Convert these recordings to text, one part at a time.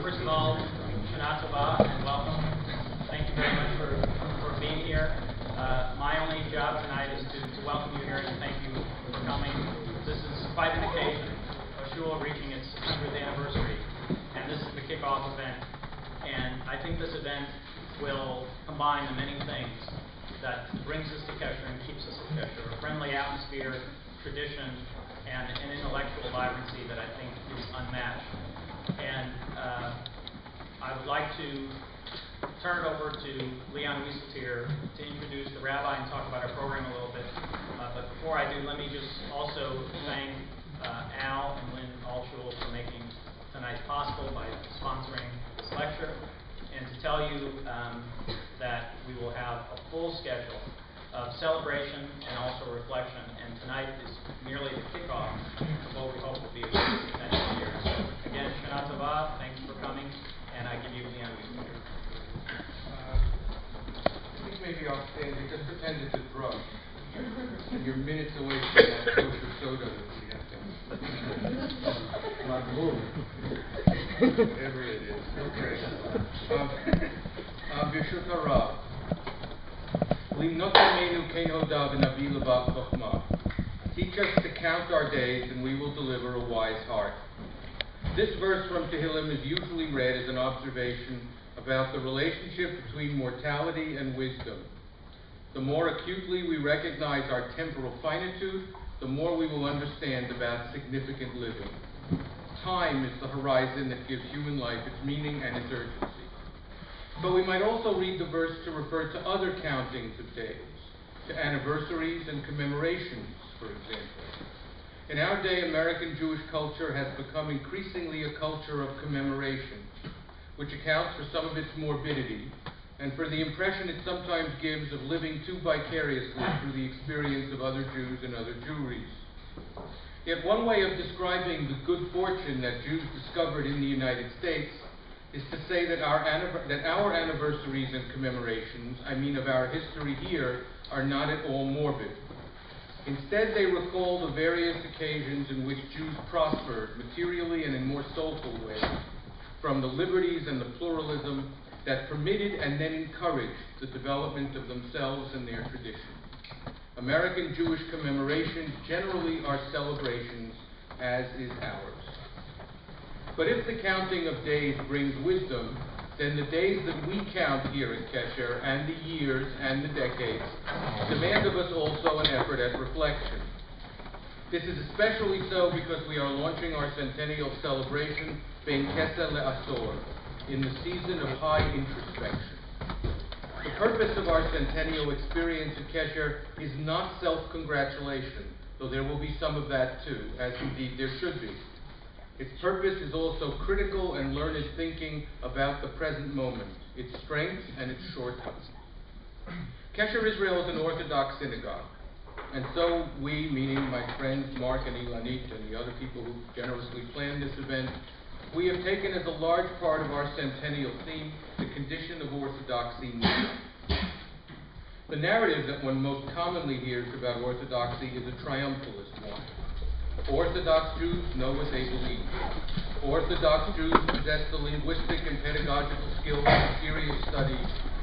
First of all, Shana Tova and welcome. Thank you very much for being here. My only job tonight is to welcome you here and thank you for coming. This is quite an occasion, a shul reaching its 100th anniversary, and this is the kickoff event. And I think this event will combine the many things that brings us to Kesher and keeps us at Kesher: a friendly atmosphere, tradition, and an intellectual vibrancy that I think is unmatched. And I would like to turn it over to Leon Wieseltier to introduce the rabbi and talk about our program a little bit. But before I do, let me just also thank Al and Lynn Allshul for making tonight possible by sponsoring this lecture, and to tell you that we will have a full schedule of celebration and also reflection, and tonight is merely the kickoff of what we hope will be a good next year. So again, Shana Tova, thanks for coming, and I give you Leon Wieseltier. I think maybe I'll stand here, just pretend it's a drug. And you're minutes away from that kosher soda that we have to. Not move. Whatever it is. Okay. Birshut Harav. Teach us to count our days, and we will deliver a wise heart. This verse from Tehillim is usually read as an observation about the relationship between mortality and wisdom. The more acutely we recognize our temporal finitude, the more we will understand about significant living. Time is the horizon that gives human life its meaning and its urgency. But we might also read the verse to refer to other countings of days, to anniversaries and commemorations, for example. In our day, American Jewish culture has become increasingly a culture of commemoration, which accounts for some of its morbidity and for the impression it sometimes gives of living too vicariously through the experience of other Jews and other Jewries. Yet one way of describing the good fortune that Jews discovered in the United States is to say that our anniversaries and commemorations, I mean of our history here, are not at all morbid. Instead, they recall the various occasions in which Jews prospered materially and in more soulful ways, from the liberties and the pluralism that permitted and then encouraged the development of themselves and their traditions. American Jewish commemorations generally are celebrations, as is ours. But if the counting of days brings wisdom, then the days that we count here at Kesher, and the years and the decades, demand of us also an effort at reflection. This is especially so because we are launching our centennial celebration, Ben Keseh LeAsor, in the season of high introspection. The purpose of our centennial experience at Kesher is not self-congratulation, though there will be some of that too, as indeed there should be. Its purpose is also critical and learned thinking about the present moment, its strengths and its shortcomings. Kesher Israel is an Orthodox synagogue, and so we, meaning my friends Mark and Ilanit and the other people who generously planned this event, we have taken as a large part of our centennial theme the condition of Orthodoxy now. The narrative that one most commonly hears about Orthodoxy is a triumphalist one. Orthodox Jews know what they believe. Orthodox Jews possess the linguistic and pedagogical skills of serious study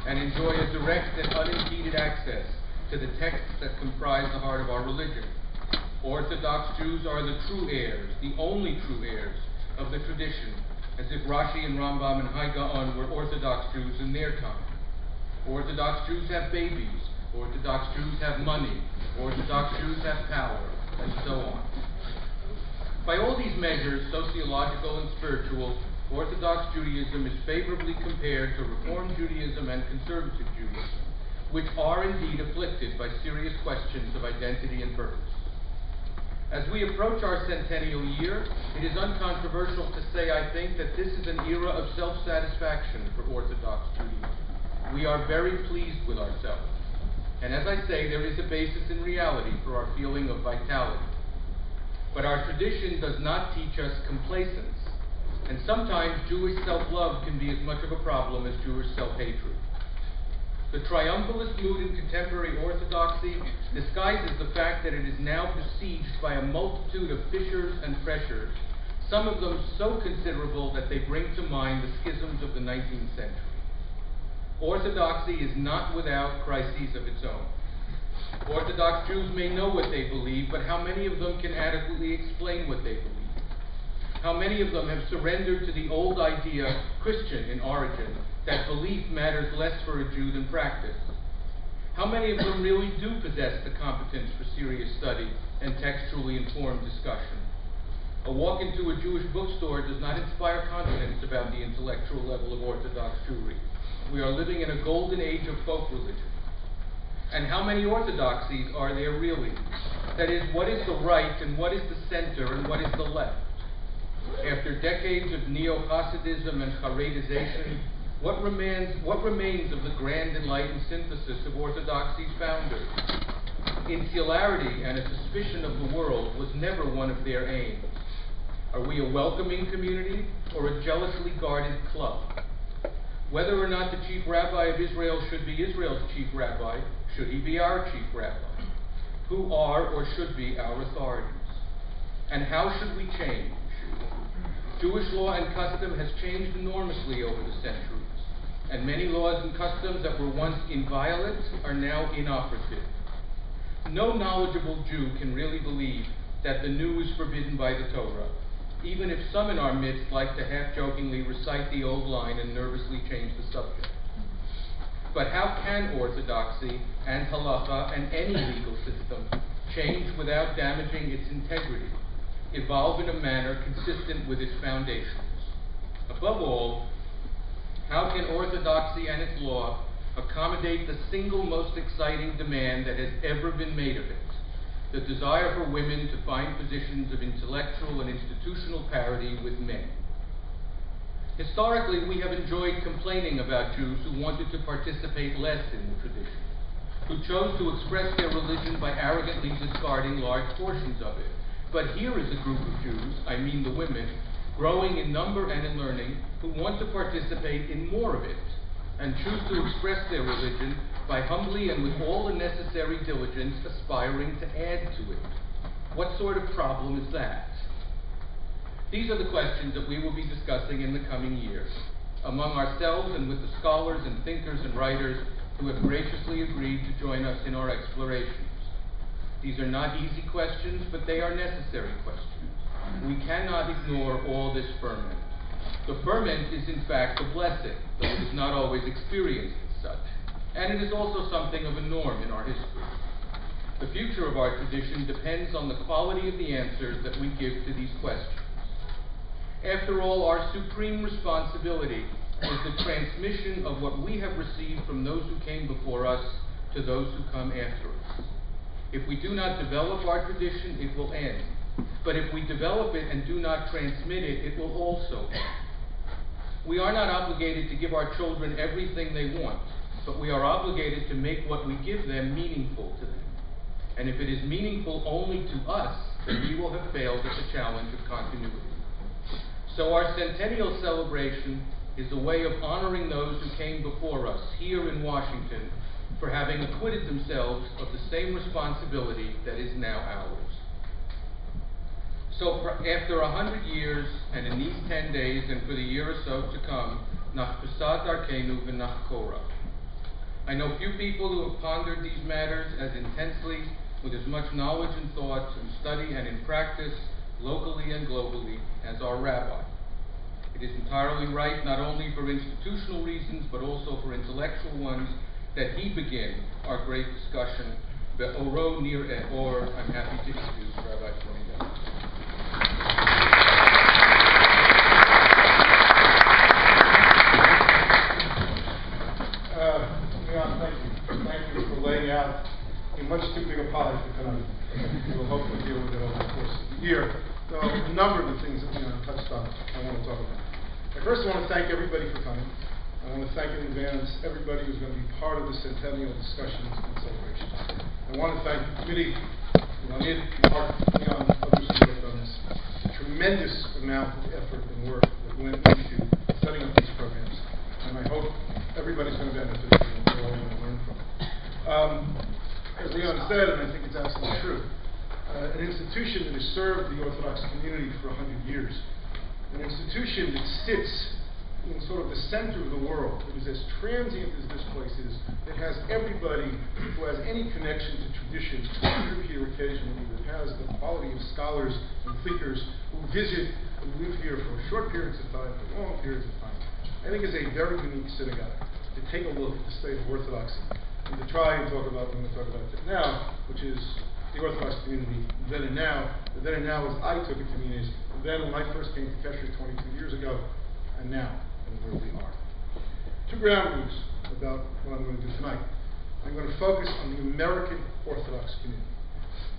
and enjoy a direct and unimpeded access to the texts that comprise the heart of our religion. Orthodox Jews are the true heirs, the only true heirs of the tradition, as if Rashi and Rambam and Hai Gaon were Orthodox Jews in their time. Orthodox Jews have babies. Orthodox Jews have money. Orthodox Jews have power, and so on. By all these measures, sociological and spiritual, Orthodox Judaism is favorably compared to Reform Judaism and Conservative Judaism, which are indeed afflicted by serious questions of identity and purpose. As we approach our centennial year, it is uncontroversial to say, I think, that this is an era of self-satisfaction for Orthodox Judaism. We are very pleased with ourselves. And as I say, there is a basis in reality for our feeling of vitality. But our tradition does not teach us complacence, and sometimes Jewish self-love can be as much of a problem as Jewish self-hatred. The triumphalist mood in contemporary Orthodoxy disguises the fact that it is now besieged by a multitude of fissures and pressures, some of them so considerable that they bring to mind the schisms of the 19th century. Orthodoxy is not without crises of its own. Orthodox Jews may know what they believe, but how many of them can adequately explain what they believe? How many of them have surrendered to the old idea, Christian in origin, that belief matters less for a Jew than practice? How many of them really do possess the competence for serious study and textually informed discussion? A walk into a Jewish bookstore does not inspire confidence about the intellectual level of Orthodox Jewry. We are living in a golden age of folk religion. And how many orthodoxies are there really? That is, what is the right and what is the center and what is the left? After decades of neo-Hasidism and Haredization, what remains of the grand enlightened synthesis of Orthodoxy's founders? Insularity and a suspicion of the world was never one of their aims. Are we a welcoming community or a jealously guarded club? Whether or not the chief rabbi of Israel should be Israel's chief rabbi, should he be our chief rabbi? Who are or should be our authorities? And how should we change? Jewish law and custom has changed enormously over the centuries, and many laws and customs that were once inviolate are now inoperative. No knowledgeable Jew can really believe that the new is forbidden by the Torah, even if some in our midst like to half-jokingly recite the old line and nervously change the subject. But how can orthodoxy and halacha and any legal system change without damaging its integrity, evolve in a manner consistent with its foundations? Above all, how can orthodoxy and its law accommodate the single most exciting demand that has ever been made of it, the desire for women to find positions of intellectual and institutional parity with men? Historically, we have enjoyed complaining about Jews who wanted to participate less in the tradition, who chose to express their religion by arrogantly discarding large portions of it. But here is a group of Jews, I mean the women, growing in number and in learning, who want to participate in more of it, and choose to express their religion by humbly and with all the necessary diligence aspiring to add to it. What sort of problem is that? These are the questions that we will be discussing in the coming years, among ourselves and with the scholars and thinkers and writers who have graciously agreed to join us in our explorations. These are not easy questions, but they are necessary questions. We cannot ignore all this ferment. The ferment is in fact a blessing, though it is not always experienced as such. And it is also something of a norm in our history. The future of our tradition depends on the quality of the answers that we give to these questions. After all, our supreme responsibility is the transmission of what we have received from those who came before us to those who come after us. If we do not develop our tradition, it will end. But if we develop it and do not transmit it, it will also end. We are not obligated to give our children everything they want, but we are obligated to make what we give them meaningful to them. And if it is meaningful only to us, then we will have failed at the challenge of continuity. So our centennial celebration is a way of honoring those who came before us here in Washington for having acquitted themselves of the same responsibility that is now ours. So after 100 years, and in these 10 days, and for the year or so to come, nach pesat arkenu v'nach korah. I know few people who have pondered these matters as intensely, with as much knowledge and thought and study and in practice, locally and globally, as our rabbi. It is entirely right, not only for institutional reasons, but also for intellectual ones, that he begin our great discussion. Be'oro nir e'or, I'm happy to introduce Rabbi Freundel. Thank you for laying out a much too big a pie for tonight. We will hopefully deal with it over the course of the year. So a number of the things that Leon touched on, I want to talk about. I first want to thank everybody for coming. I want to thank in advance everybody who's going to be part of the centennial discussions and celebrations. I want to thank the committee, Leonid, Mark, Leon, others who worked on this. A tremendous amount of effort and work that went into setting up these programs. And I hope everybody's going to benefit from it. We're all going to learn from it. As Leon said, and I think it's absolutely true, an institution that has served the Orthodox community for 100 years an institution that sits in sort of the center of the world, that is as transient as this place is, that has everybody who has any connection to tradition here occasionally, that has the quality of scholars and thinkers who visit and live here for short periods of time, for long periods of time. I think is a very unique synagogue to take a look at the state of Orthodoxy and to try and talk about what I'm going to talk about now, which is the Orthodox community then and now. The then and now as I took it to mean is then when I first came to Kesher 22 years ago, and now, and where we are. Two ground rules about what I'm going to do tonight. I'm going to focus on the American Orthodox community.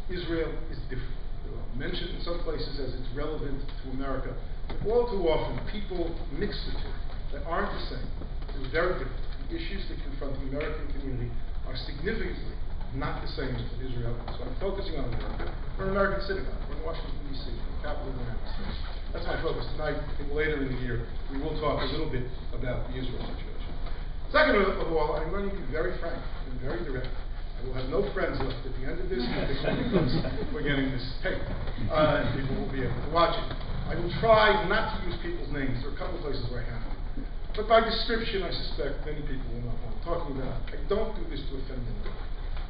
Israel is different. It's mentioned in some places as it's relevant to America. But all too often, people mix the two. They aren't the same. They're very different. The issues that confront the American community are significantly not the same as Israel. So I'm focusing on America. We're an American synagogue. We're in Washington, D.C., the capital of the United States. That's my focus tonight. I think later in the year we will talk a little bit about the Israel situation. Second of all, I'm going to be very frank and very direct. I will have no friends left at the end of this because we're getting this tape. People will be able to watch it. I will try not to use people's names. There are a couple of places where I have to. But by description, I suspect many people will not know what I'm talking about. I don't do this to offend anyone.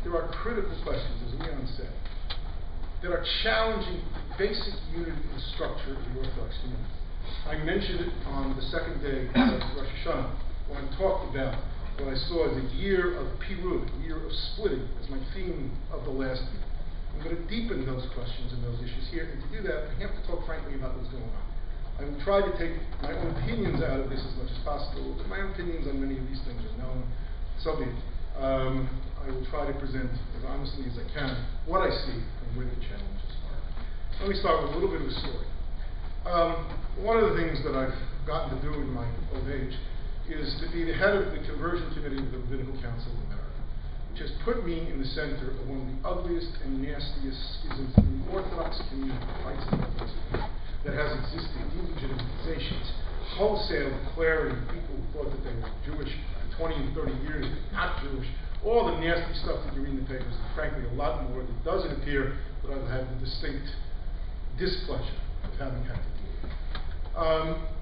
There are critical questions, as Leon said, that are challenging the basic unity and structure of the Orthodox community. I mentioned it on the second day of Rosh Hashanah when I talked about what I saw as a year of pirud, a year of splitting, as my theme of the last year. I'm going to deepen those questions and those issues here, and to do that, I have to talk frankly about what's going on. I will try to take my own opinions out of this as much as possible, but my own opinions on many of these things are known, so be it. I will try to present as honestly as I can what I see and where the challenges are. Let me start with a little bit of a story. One of the things that I've gotten to do in my old age is to be the head of the conversion committee of the Rabbinical Council of America, which has put me in the center of one of the ugliest and nastiest schisms in the Orthodox community, fights in the Orthodox community, that has existed, delegitimizations, wholesale declaring people who thought that they were Jewish for 20 and 30 years, not Jewish, all the nasty stuff that you read in the papers, and frankly a lot more that doesn't appear that I've had the distinct displeasure of having had to deal with.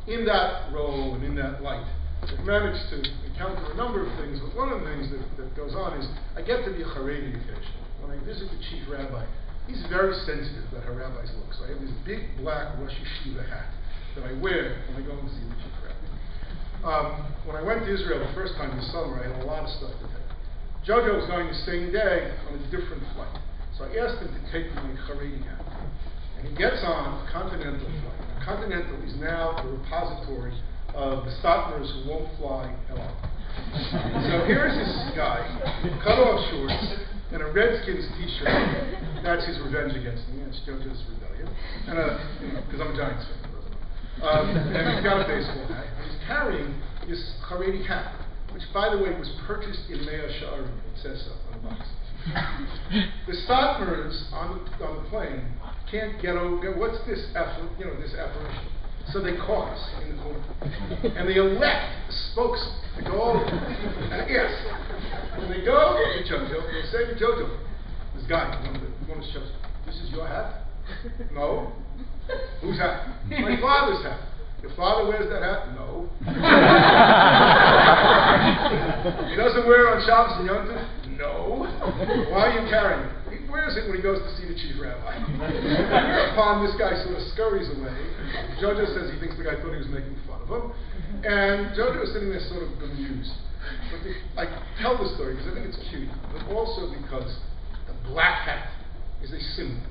In that role and in that light, I've managed to encounter a number of things, but one of the things that goes on is I get to be a Haredi occasionally. When I visit the chief rabbi, he's very sensitive about how rabbis look. So I have this big black Rosh Yeshiva hat that I wear when I go and see the chief rabbi. When I went to Israel the first time this summer, I had a lot of stuff to take. Jojo was going the same day on a different flight. So I asked him to take my Haredi hat. And he gets on a Continental flight. Now, Continental is now the repository of the Satmars who won't fly at all. So here's this guy, cut off shorts, and a Redskins t-shirt. That's his revenge against me. It's Jojo's rebellion. And because I'm a Giants fan. And he's got a baseball hat. And he's carrying this Haredi hat, which, by the way, was purchased in Mea Sha'arim. It says so on the box. The Satmars on the plane can't get over. What's this this apparition? So they caught us in the corner, and they elect a spokesman to go over and ask. When they go to Jojo, they say to Jojo, this guy, one of the shows, "This is your hat?" "No." "Whose hat?" "My father's hat." "Your father wears that hat?" "No." "He doesn't wear it on Shabbos and Yom Tov?" "No." "Why are you carrying it?" "He wears it when he goes to see the chief rabbi." Hereupon, this guy sort of scurries away. Jojo says he thinks the guy thought he was making fun of him. And Jojo is sitting there sort of bemused. But I tell this story because I think it's cute, but also because the black hat is a symbol.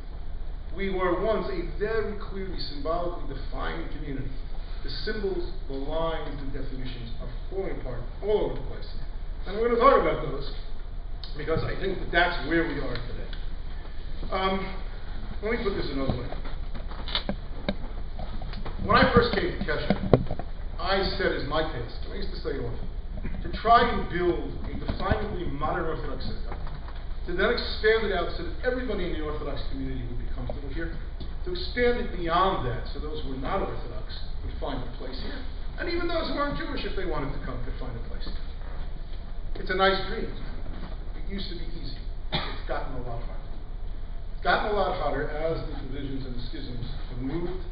We were once a very clearly symbolically defined community. The symbols, the lines, the definitions are falling apart all over the place. And we're going to talk about those because I think that that's where we are today. Let me put this another way. When I first came to Kesher, I said as my task, and I used to say it often, to try and build a definably modern Orthodox synagogue, to then expand it out so that everybody in the Orthodox community would be comfortable here, to expand it beyond that so those who were not Orthodox would find a place here, and even those who aren't Jewish, if they wanted to come, could find a place here. It's a nice dream. It used to be easy. It's gotten a lot harder. It's gotten a lot harder as the divisions and the schisms have moved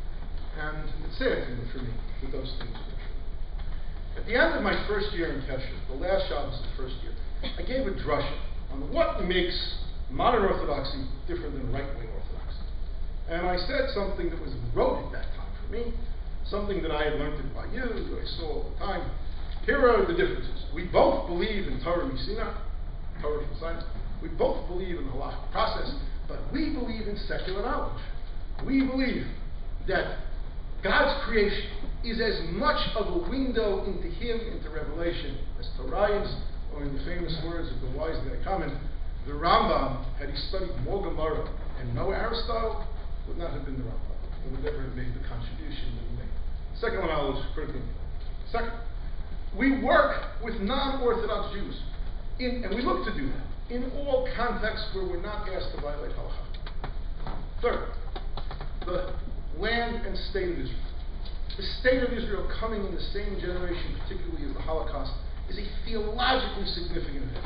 And it's sad for me that those things were true. At the end of my first year in Kesher, the last Shabbos of the first year, I gave a drasha on what makes modern Orthodoxy different than right-wing Orthodoxy. And I said something that was rote at that time for me, something that I had learned by you, that I saw all the time. Here are the differences. We both believe in Torah Misina, Torah from science. We both believe in the halakhic process, but we believe in secular knowledge. We believe that God's creation is as much of a window into Him, into revelation, as Torah is, or in the famous words of the wise guy comment, the Rambam, had he studied more Gemara and no Aristotle, would not have been the Rambam. He would never have made the contribution that he made. Secular knowledge is critically important. Second, we work with non-Orthodox Jews, and we look to do that in all contexts where we're not asked to violate halakha. Third, the land and state of Israel. The state of Israel coming in the same generation, particularly as the Holocaust, is a theologically significant event.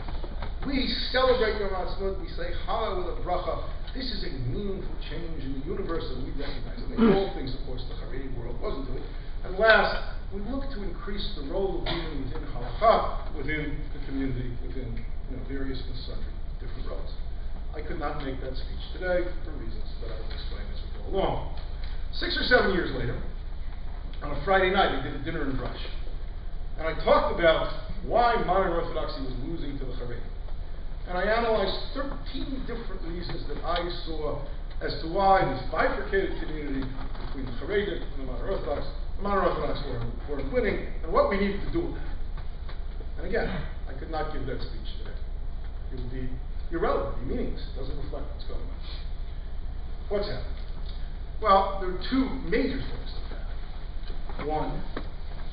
We celebrate Yom Ha'atzmaut, we say Hallel with a bracha. This is a meaningful change in the universe that we recognize. I mean, all things, of course, the Haredi world wasn't doing. And last, we look to increase the role of women within halakha, within the community, within various and sundry different roles. I could not make that speech today for reasons that I will explain as we go along. 6 or 7 years later, on a Friday night, we did a dinner and brunch. And I talked about why modern Orthodoxy was losing to the Haredi. And I analyzed 13 different reasons that I saw as to why this bifurcated community between the Haredi and the Modern Orthodox were winning, and what we needed to do with that. And again, I could not give that speech today. It would be irrelevant, it would be meaningless. It doesn't reflect what's going on. What's happening? Well, there are two major things to that. One,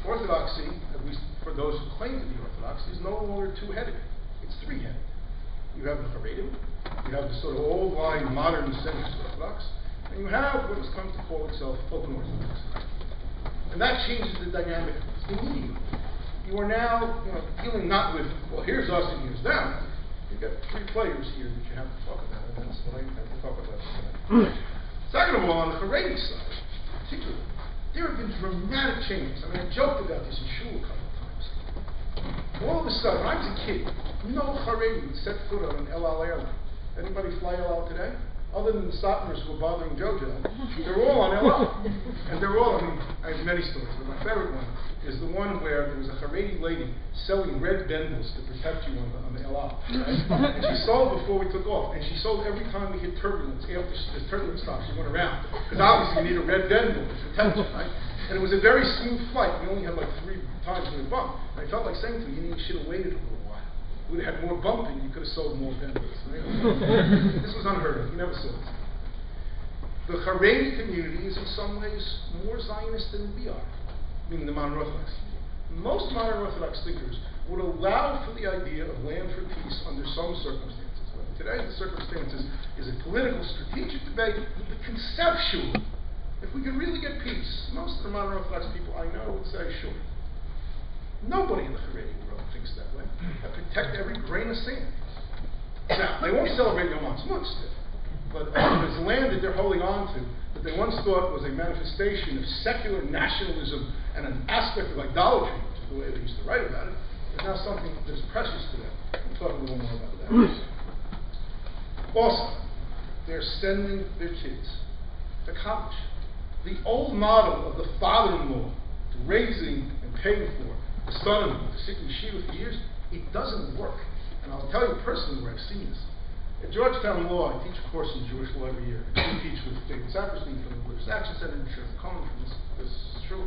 Orthodoxy, at least for those who claim to be Orthodox, is no longer two-headed. It's three-headed. You have the Haredim, you have the sort of old-line modern centerpiece Orthodox, and you have what has come to call itself open Orthodoxy. And that changes the dynamic immediately. You are now dealing not with, well, here's us and here's them. You've got three players here that you have to talk about, and that's what I have to talk about today. Second of all, on the Haredi side, particularly, there have been dramatic changes. I mean, I joked about this in shul a couple of times. All of a sudden, when I was a kid, no Haredi would set foot on an El Al airline. Anybody fly El Al today? Other than the Satmars who were bothering JoJo, they're all on El Al. And they're all, I have many stories, but my favorite one is the one where there was a Haredi lady selling red bendels to protect you on the El Al. Right? And she sold before we took off, and she sold every time we hit turbulence. After the turbulence stopped, she went around. Because obviously you need a red bendel to protect you, right? And it was a very smooth flight. We only had like 3 times we were bumped. And I felt like saying to her, you should have waited a little while. We would have had more bumping, you could have sold more bendels. This was unheard of. You never saw this. The Haredi community is in some ways more Zionist than we are, meaning the Modern Orthodox community. Most Modern Orthodox thinkers would allow for the idea of land for peace under some circumstances. But today, the circumstances is a political, strategic debate, but conceptually, if we could really get peace, most of the Modern Orthodox people I know would say, sure. Nobody in the Haredi world thinks that way. I protect every grain of sand. Now, they won't celebrate Yom Ha'atzmaut still, but there's land that they're holding on to that they once thought was a manifestation of secular nationalism and an aspect of idolatry, which is the way they used to write about it, is now something that is precious to them. We'll talk a little more about that. Also, they're sending their kids to college. The old model of the father-in-law raising and paying for the son-in-law to sit in yeshiva for years, it doesn't work. And I'll tell you personally where I've seen this. At Georgetown Law, I teach a course in Jewish law every year. I teach with David Saperstein from the British Action Center, and Shirley Cohen from this shul.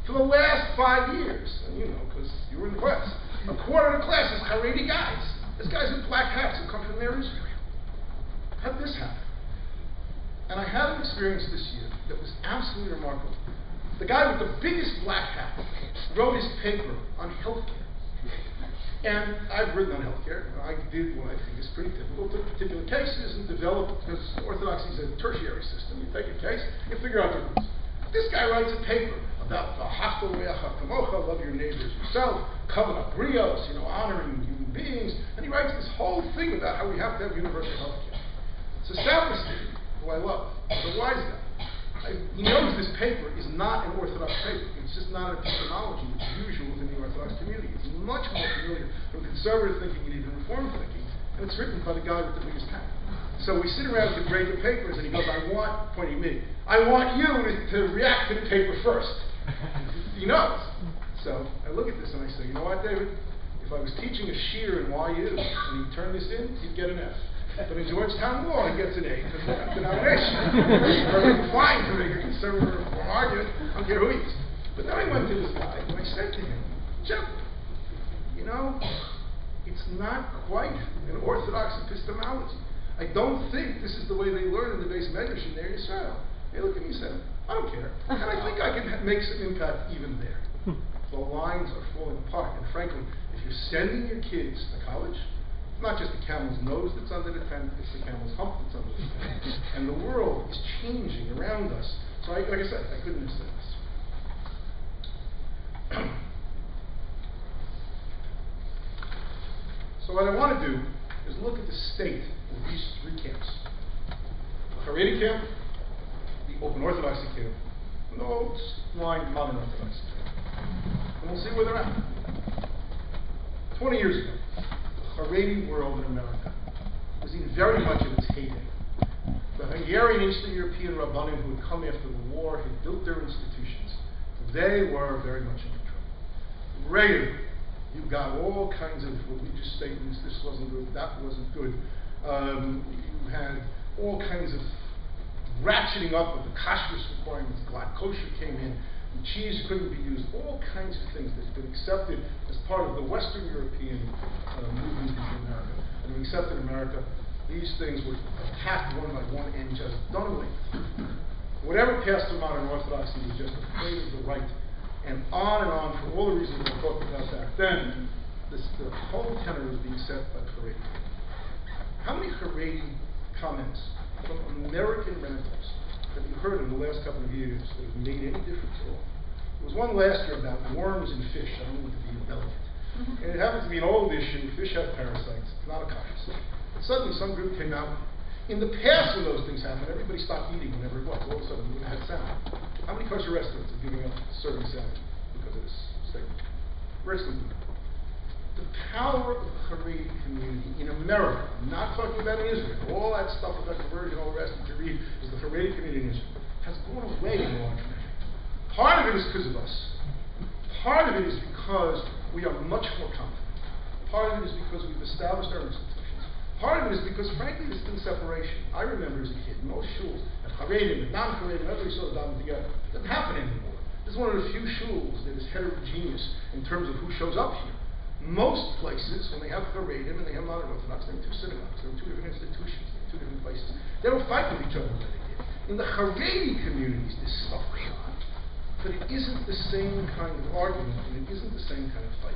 For the last 5 years, and because you were in the class, a quarter of the class is Haredi guys. There's guys with black hats who come from there Israel. How did this happen? And I had an experience this year that was absolutely remarkable. The guy with the biggest black hat wrote his paper on healthcare. And I've written on healthcare. I did what I think is pretty typical, took particular cases and developed, because Orthodoxy is a tertiary system. You take a case, you figure out the rules. This guy writes a paper about love your neighbors yourself, covenant brios, honoring human beings, and he writes this whole thing about how we have to have universal healthcare. So Saperstein, who I love, is a wise guy. he knows this paper is not an Orthodox paper. It's just not an epistemology which is usual within the Orthodox community. It's much more familiar from conservative thinking and even Reform thinking, and it's written by the guy with the biggest hat. So we sit around to grade the papers, and he goes, pointing at me, I want you to react to the paper first. He knows. So I look at this and I say, you know what, David? If I was teaching a shiur in YU and he'd turn this in, he'd get an F. But in Georgetown Law, he gets an A because we're not denomination. It's perfectly fine to make a conservative Reform argument. I don't care who he is. But then I went to this guy and I said to him, Jeff, you know, it's not quite an Orthodox epistemology. I don't think this is the way they learn in the base medrash in Eretz Israel. He looked at me and said, I don't care. And I think I can make some impact even there. The lines are falling apart. And frankly, if you're sending your kids to college, it's not just the camel's nose that's under the tent, it's the camel's hump that's under the tent. And the world is changing around us. So like I said, I couldn't have said this. So what I want to do is look at the state of these three camps. The Haredi camp, the Open Orthodoxy camp, and the old line Modern Orthodoxy camp. And we'll see where they're at. 20 years ago, the Haredi world in America was in very much of its heyday. The Hungarian Eastern European rabbanim who had come after the war had built their institutions. They were very much in control. Later, you got all kinds of religious statements, this wasn't good, that wasn't good. You had all kinds of ratcheting up of the kashrus requirements. Glad kosher came in, and cheese couldn't be used. All kinds of things that had been accepted as part of the Western European movement into America. And we accepted America. These things were attacked one by one and just done away with. Whatever passed through Modern Orthodoxy was just afraid of the right. And on for all the reasons we talked about back then, the whole tenor was being set by the Haredi. How many Haredi comments from American rentals have you heard in the last couple of years that have made any difference at all? There was one last year about worms and fish. I don't need to be a delicate. And it happens to be an old issue. Fish have parasites. It's not a kashrus. But suddenly some group came out. In the past when those things happened, everybody stopped eating whenever it was. All of a sudden we would have had salmon. How many kosher restaurants are giving up serving salmon because of this statement? Where's the The power of the Haredi community in America, I'm not talking about in Israel, all that stuff about conversion, all the rest that you read is the Haredi community in Israel, has gone away in a large measure. Part of it is because of us. Part of it is because we are much more confident. Part of it is because we've established our institutions. Part of it is because, frankly, there's been separation. I remember as a kid, most shuls have Haredim and non-Haredim, everybody sort of davening together. It doesn't happen anymore. This is one of the few shuls that is heterogeneous in terms of who shows up here. Most places, when they have Haredim and they have Modern Orthodox, they have two synagogues, they have two different institutions, they have two different places. They don't fight with each other like they did. In the Haredi communities, this stuff goes on. But it isn't the same kind of argument, and it isn't the same kind of fight.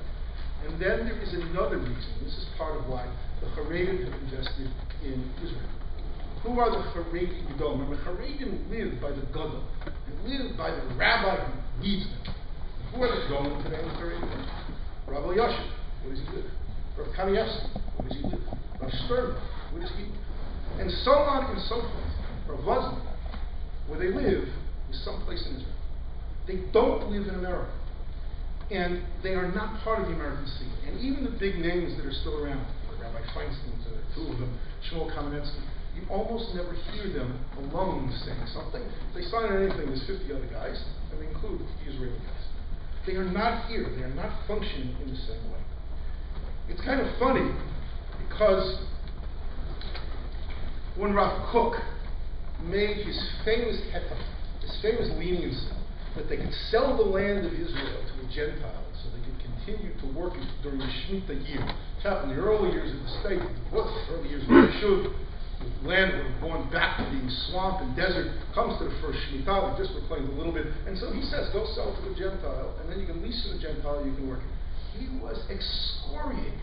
And then there is another reason. This is part of why the Haredim have invested in Israel. Who are the Haredi Gadol? Remember, Haredim live by the Gadol. They live by the rabbi who leads them. Who are the Gadolim today in the Haredim? Rabbi Yashin, where does he live? Rav Kanievsky, where does he live? Rav Stern, where does he live? And so on and so forth. Rav Vazman, where they live is someplace in Israel. They don't live in America. And they are not part of the American scene. And even the big names that are still around, like Rabbi Feinstein, two of them, Shmuel Kamenetsky, you almost never hear them alone saying something. If they sign on anything, there's 50 other guys, and they include the Israeli guys. They are not here. They are not functioning in the same way. It's kind of funny because when Rav Kook made his famous heter, his famous leniency, that they could sell the land of Israel to a Gentile so they could continue to work it during the Shemitah year. It happened in the early years of the state, the early years of the Yeshuv. The land would have gone back to being swamp and desert. Comes to the first Shemitah, they just reclaimed a little bit. And so he says, go sell it to the Gentile, and then you can lease to the Gentile, you can work it. He was excoriated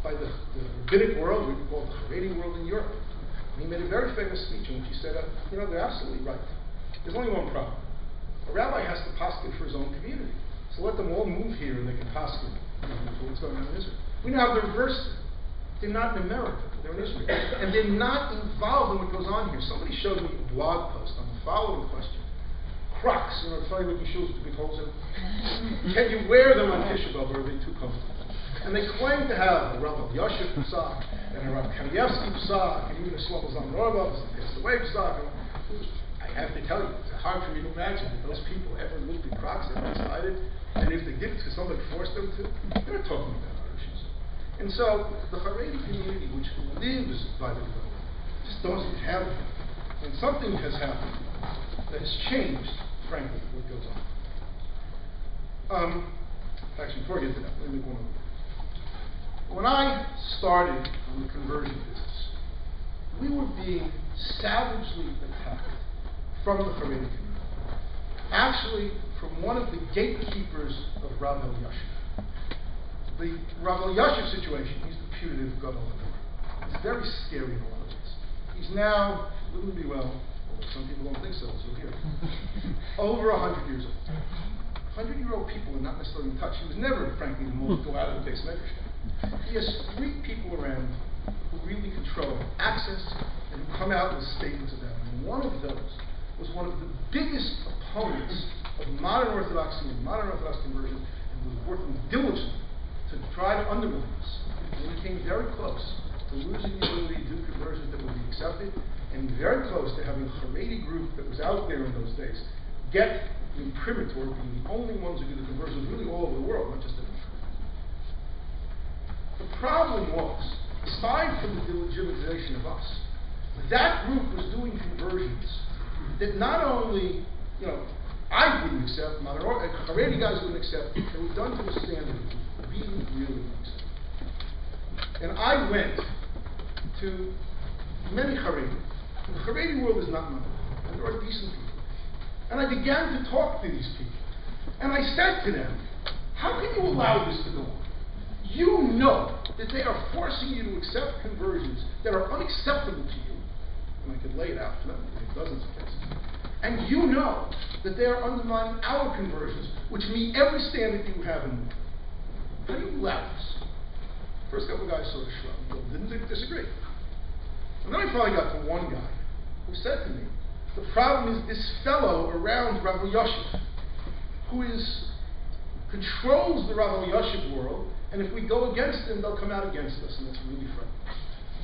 by the rabbinic world, we call the Haredi world in Europe. And he made a very famous speech in which he said, they're absolutely right. There's only one problem. A rabbi has to paskin for his own community. So let them all move here and they can paskin for what's going on in Israel. We now have the reverse. They're not in America. They're in Israel. And they're not involved in what goes on here. Somebody showed me a blog post on the following question. Crocs, funny looking shoes with big holes in them. Can you wear them on Tisha B'Av, or are they too comfortable? And they claim to have a Rabbi Yashiv Psak, and a Rabbi Kanievsky Psak, and even a Shlomo Zalman Auerbach, and a Way Psak. I have to tell you, it's hard for me to imagine that those people ever looked at Crocs and decided, and if they did, it's because somebody forced them to. They're not talking about our issues. And so, the Haredi community, which lives by the Torah, just doesn't have it. And something has happened that has changed, frankly, what goes on. Actually, before I get to that, let me make one other. When I started on the conversion business, we were being savagely attacked from the Haredi community. Actually, from one of the gatekeepers of Rav Elyashiv. The Rav Elyashiv situation, he's the putative gadol hador. It's very scary in a lot of ways. He's now, wouldn't be well, although some people don't think so, as you'll hear, over 100 years old. 100-year-old people are not necessarily in touch. He was never, frankly, the most go out of the base measure. He has 3 people around who really control access and who come out with statements about him. And one of those was one of the biggest opponents of modern Orthodoxy and modern Orthodox conversion, and was working diligently to try to undermine us. And we came very close to losing the ability to do conversions that would be accepted, and very close to having a Haredi group that was out there in those days get the imprimatur, being the only ones who did the conversions really all over the world, not just in Israel. The problem was, aside from the delegitimization of us, that group was doing conversions that not only, I wouldn't accept, Haredi guys wouldn't accept, they were done to a standard that really, really accept. And I went to many Haredi. The Haredi world is not money, and there are decent people. And I began to talk to these people. And I said to them, how can you allow this to go on? You know that they are forcing you to accept conversions that are unacceptable to you. And I could lay it out for them in dozens of cases. And you know that they are undermining our conversions, which meet every standard you have in mind. How do you allow this? First couple of guys sort of shrugged, didn't disagree. And then I finally got to one guy who said to me, the problem is this fellow around Rav Elyashiv, who controls the Rav Elyashiv world, and if we go against him, they'll come out against us, and it's really frightening.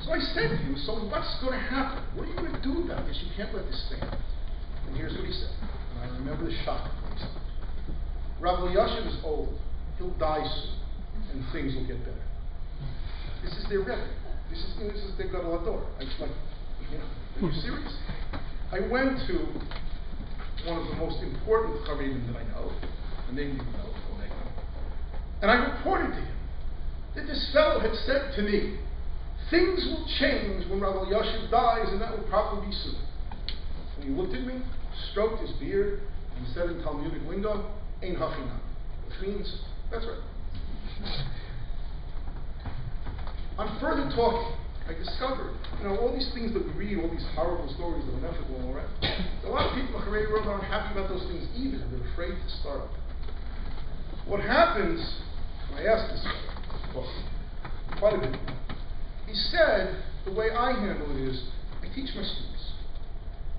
So I said to him, so what's going to happen? What are you going to do about this? You can't let this stand. And here's what he said, and I remember the shock of what he said. Rav Elyashiv is old. He'll die soon, and things will get better. This is their Rebbe. This is their gadol hador. Are you serious? I went to one of the most important Haredim that I know, the name you know, and I reported to him that this fellow had said to me, things will change when Rav Elyashiv dies, and that will probably be soon. And he looked at me, stroked his beard, and said in Talmudic lingo, Ein hachinam, which means, that's right. On further talking, I discovered, all these things that we read, all these horrible stories of unethical and all that. A lot of people in the Haredi world aren't happy about those things either. They're afraid to start up. What happens, and I asked this guy, quite a bit, he said, the way I handle it is, I teach my students,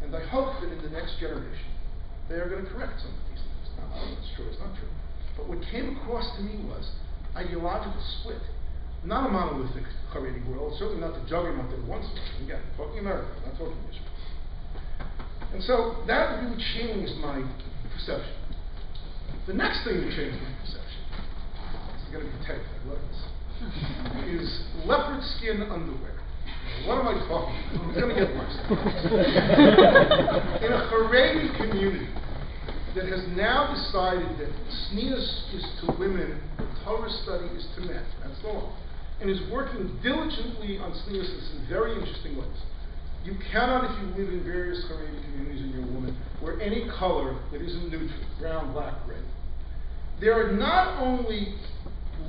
and I hope that in the next generation, they are going to correct some of these things. Now, I don't know if it's true, it's not true. But what came across to me was ideological split. Not a monolithic Haredi world, certainly not the juggernaut that it once was. Again, talking America, not talking Israel. And so that really changed my perception. The next thing that changed my perception, this is going to be tight, I love this, is leopard skin underwear. What am I talking about? It's going to get worse. In a Haredi community that has now decided that tznius is to women, Torah study is to men, that's the law, and is working diligently on tznius in some very interesting ways. You cannot, if you live in various Haredi communities and you're a woman, wear any color that isn't neutral, brown, black, red. There are not only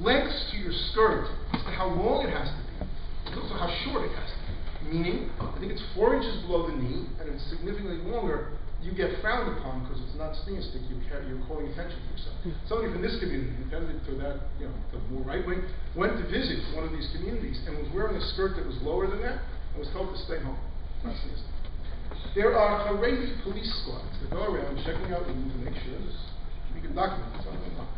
lengths to your skirt as to how long it has to be, but also how short it has to be. Meaning, I think it's 4 inches below the knee, and it's significantly longer, you get frowned upon because it's not tzniustic, you're calling attention to yourself. Somebody from this community, intended to that, the more right wing, went to visit one of these communities and was wearing a skirt that was lower than that and was told to stay home. Not tzniustic. There are Haredi police squads that go around checking out women to make sure this. You can document this online.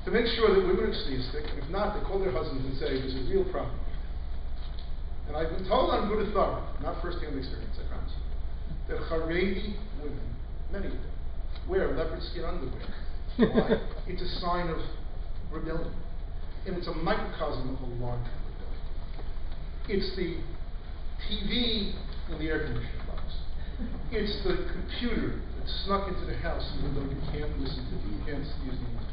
To make sure that women are theistic, and if not, they call their husbands and say, there's a real problem. And I've been told on good authority, not first-hand experience, I promise you, that Haredi women, many of them, wear leopard skin underwear. Why? It's a sign of rebellion. And it's a microcosm of a larger rebellion. It's the TV in the air conditioning box. It's the computer that snuck into the house even though you can't listen to it, you can't use the internet.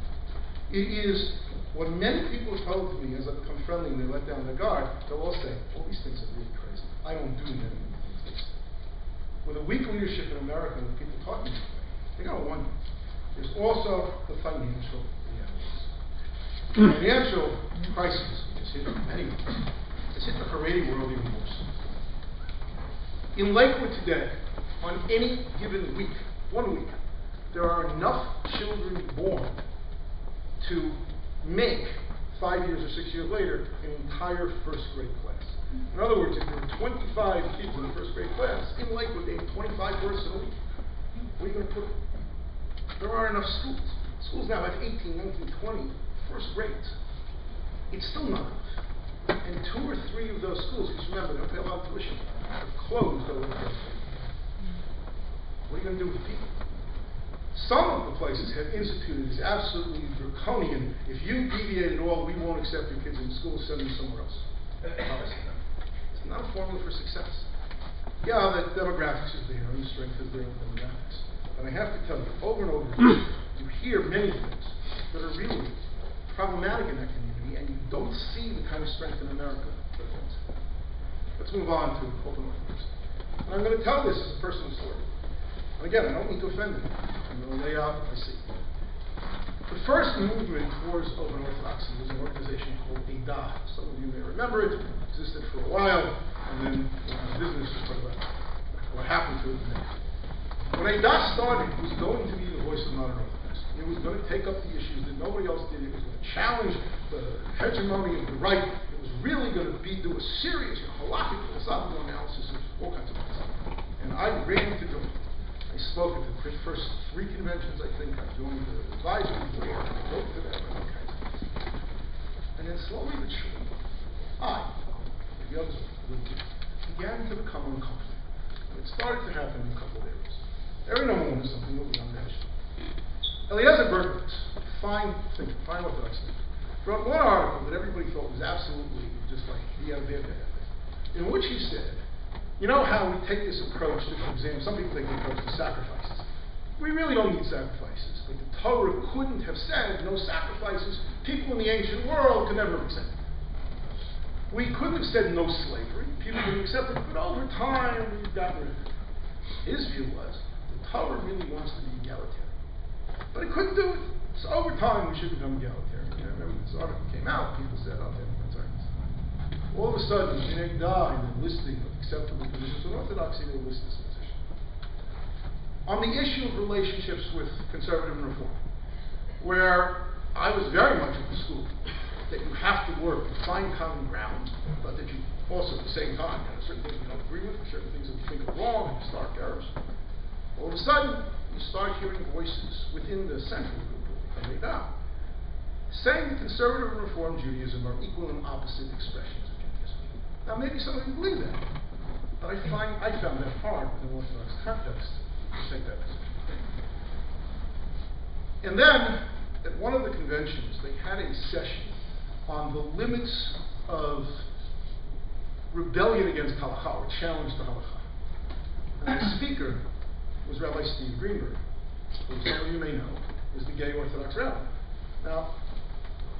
It is what many people have told to me as I've become friendly and they let down their guard. They'll all say, all these things are really crazy. I don't do many of the things they say. With a weak leadership in America and people talking this way, they got to wonder. There's also the financial realities. The financial crisis has hit many of us. It's hit the Haredi world even worse. In Lakewood today, on any given week, 1 week, there are enough children born to make 5 years or 6 years later an entire first grade class. In other words, if there are 25 kids in the first grade class, in Lakewood they have 25 births in a week. Where are you going to put them? There are enough schools. Schools now have 18, 19, 20 first grades. It's still not enough. And 2 or 3 of those schools, because remember, they don't pay a lot of tuition, are closed over the first grade. What are you going to do with the people? Some of the places have instituted this absolutely draconian, if you deviate at all, we won't accept your kids in school, send them somewhere else. It's not a formula for success. Yeah, the demographics is there, and the strength is there in the demographics. And I have to tell you, over and over again, you hear many things that are really problematic in that community, and you don't see the kind of strength in America that it does. Let's move on to Open Orthodoxy. And I'm going to tell this as a personal story. And again, I don't mean to offend anyone. I'm going to lay out what I see. The first movement towards Open Orthodoxy was an organization called Eidah. Some of you may remember it. It existed for a while, and then business was part of what happened to it. When Eidah started, it was going to be the voice of modern Orthodoxy. It was going to take up the issues that nobody else did. It was going to challenge the hegemony of the right. It was really going to do a serious halakhic philosophical analysis of all kinds of things. And I ran to join it. I spoke at the first 3 conventions, I think. I joined the advisory board, I wrote to them, and all kinds of things. And then slowly but surely, I, like the others, began to become uncomfortable. And it started to happen in a couple of areas. Area number 1 is something that we unmentioned. Eliezer Berkowitz, fine Orthodox thinker, wrote one article that everybody thought was absolutely just like the end of their day, in which he said, you know how we take this approach to, for example, some people take the approach to sacrifices. We really don't need sacrifices. Like the Torah couldn't have said no sacrifices. People in the ancient world could never accept it. We couldn't have said no slavery. People would accept it, but over time we've gotten rid of it. His view was the Torah really wants to be egalitarian. But it couldn't do it. So over time we should become egalitarian. You know, remember this article came out, people said, okay, that's right. All of a sudden, in Eidah, in the listing of acceptable positions in Orthodoxy, they list this position. On the issue of relationships with conservative and reform, where I was very much of the school that you have to work to find common ground, but that you also, at the same time, there are certain things we don't agree with, certain things that we think are wrong, and stark errors. All of a sudden, you start hearing voices within the central group of Eidah saying that conservative and reform Judaism are equal and opposite expressions. Now, maybe some of you believe that, but I found that hard within Orthodox context to take that position. And then, at one of the conventions, they had a session on the limits of rebellion against halakha, or challenge to halakha. And the speaker was Rabbi Steve Greenberg, who some of you may know is the gay Orthodox rabbi. Now,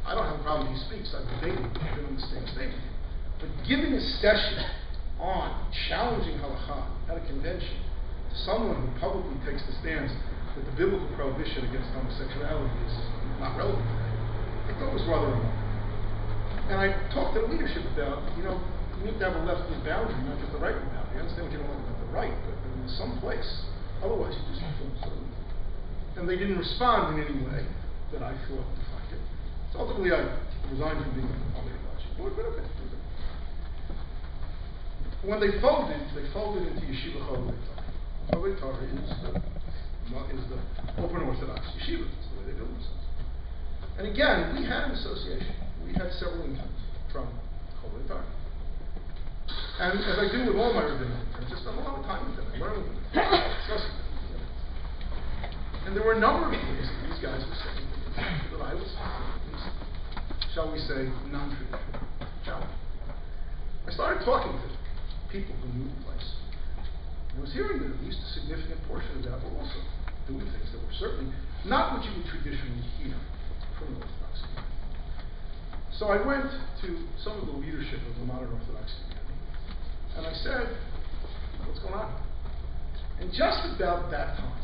I don't have a problem if he speaks. I've debated, I've been on the same stage with him. But giving a session on challenging halakha at a convention to someone who publicly takes the stance that the biblical prohibition against homosexuality is not relevant today, I thought was rather remarkable. And I talked to the leadership about, you need to have a left-wing boundary, not just a right-wing boundary. I understand what you don't like about the right, but there's some place. Otherwise, you just feel so. And they didn't respond in any way that I thought defined it. So ultimately, I resigned from being on the advisory board, but okay. When they folded into Yeshiva Chodesh. Chovei Torah is the Open Orthodox yeshiva. That's the way they do themselves. And again, we had an association. We had several interns from Chovei Torah. And as I do with all my rabbinic interns, I spend a lot of time with them. I learn with them. Discuss with them. And there were a number of things that these guys were saying that I was, shall we say, non-traditional. I started talking to people who knew the place. I was hearing that at least a significant portion of that were also doing things that were certainly not what you would traditionally hear from the Orthodox community. So I went to some of the leadership of the Modern Orthodox community, and I said, what's going on? And just about that time,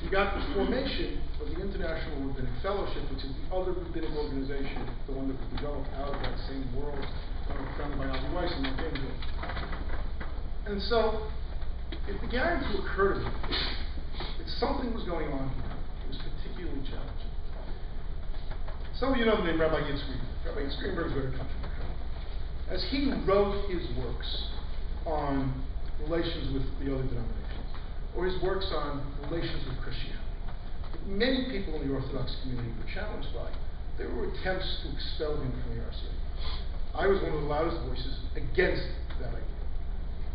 we got the formation of the International Rabbinic Fellowship, which is the other rabbinic organization, the one that was developed out of that same world, founded by Avi Weiss and Mark Angel. And so it began to occur to me that something was going on here. It was particularly challenging. Some of you know the name Rabbi Yitzchak. Rabbi Yitzchak is very country. As he wrote his works on relations with the other denominations, or his works on relations with Christianity, many people in the Orthodox community were challenged by. There were attempts to expel him from the RCA. I was one of the loudest voices against that idea.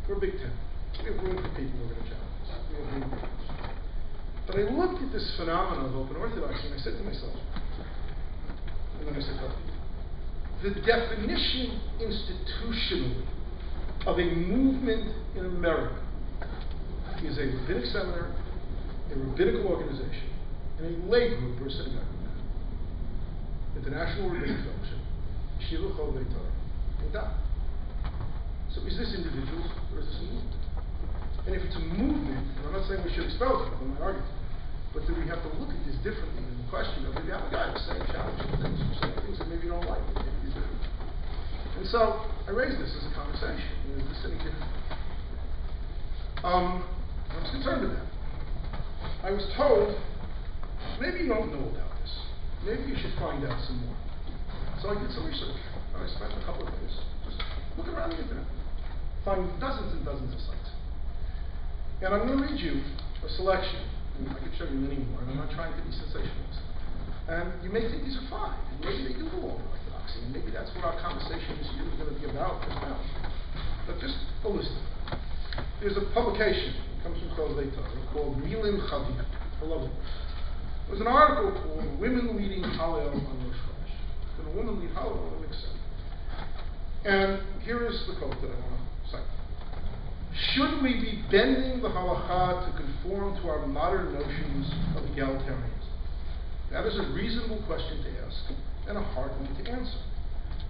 We're a big tent. We have room for people who are going to challenge us. We have room for people. But I looked at this phenomenon of Open Orthodoxy and I said to myself, and then I said, the definition institutionally of a movement in America is a rabbinic seminar, a rabbinical organization, and a lay group or a synagogue group. International Rabbinic Fellowship, Yeshiva Chovei Torah, and that. So is this individuals or is this a movement? And if it's a movement, and I'm not saying we should expel it, I'm not arguing, but do we have to look at this differently than the question of maybe I'm a guy who's saying challenging things, or saying things that maybe you don't like, but maybe you do. And so I raised this as a conversation, and this sitting here. I was concerned with that. I was told, maybe you don't know about this. Maybe you should find out some more. So I did some research. I spent a couple of days just looking around the internet, finding dozens and dozens of sites. And I'm going to read you a selection. I could show you many more, and I'm not trying to be sensationalist. And you may think these are fine, and maybe they do belong to Orthodoxy, and maybe that's what our conversation this year is going to be about as well. But just a list. There's a publication. Comes from Chovei Torah, called Milim Chavim. I love it. There's an article called Women Leading Hallel on Rosh Chodesh. Can a woman lead Hallel on the mixer? And here is the quote that I want to cite. Should we be bending the halakha to conform to our modern notions of egalitarianism? That is a reasonable question to ask and a hard one to answer.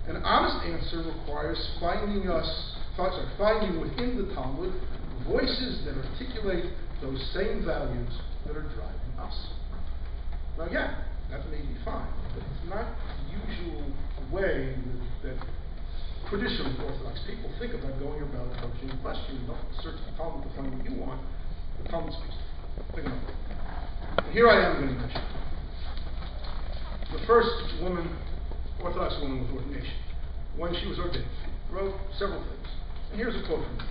An honest answer requires finding within the Talmud voices that articulate those same values that are driving us. Now again, that may be fine, but it's not the usual way that traditionally Orthodox people think about going about approaching the question. You don't search the Talmud to find what you want. The Talmud speaks. Think about it. And here I am going to mention the first woman, Orthodox woman with ordination, when she was ordained, wrote several things. And here's a quote from her.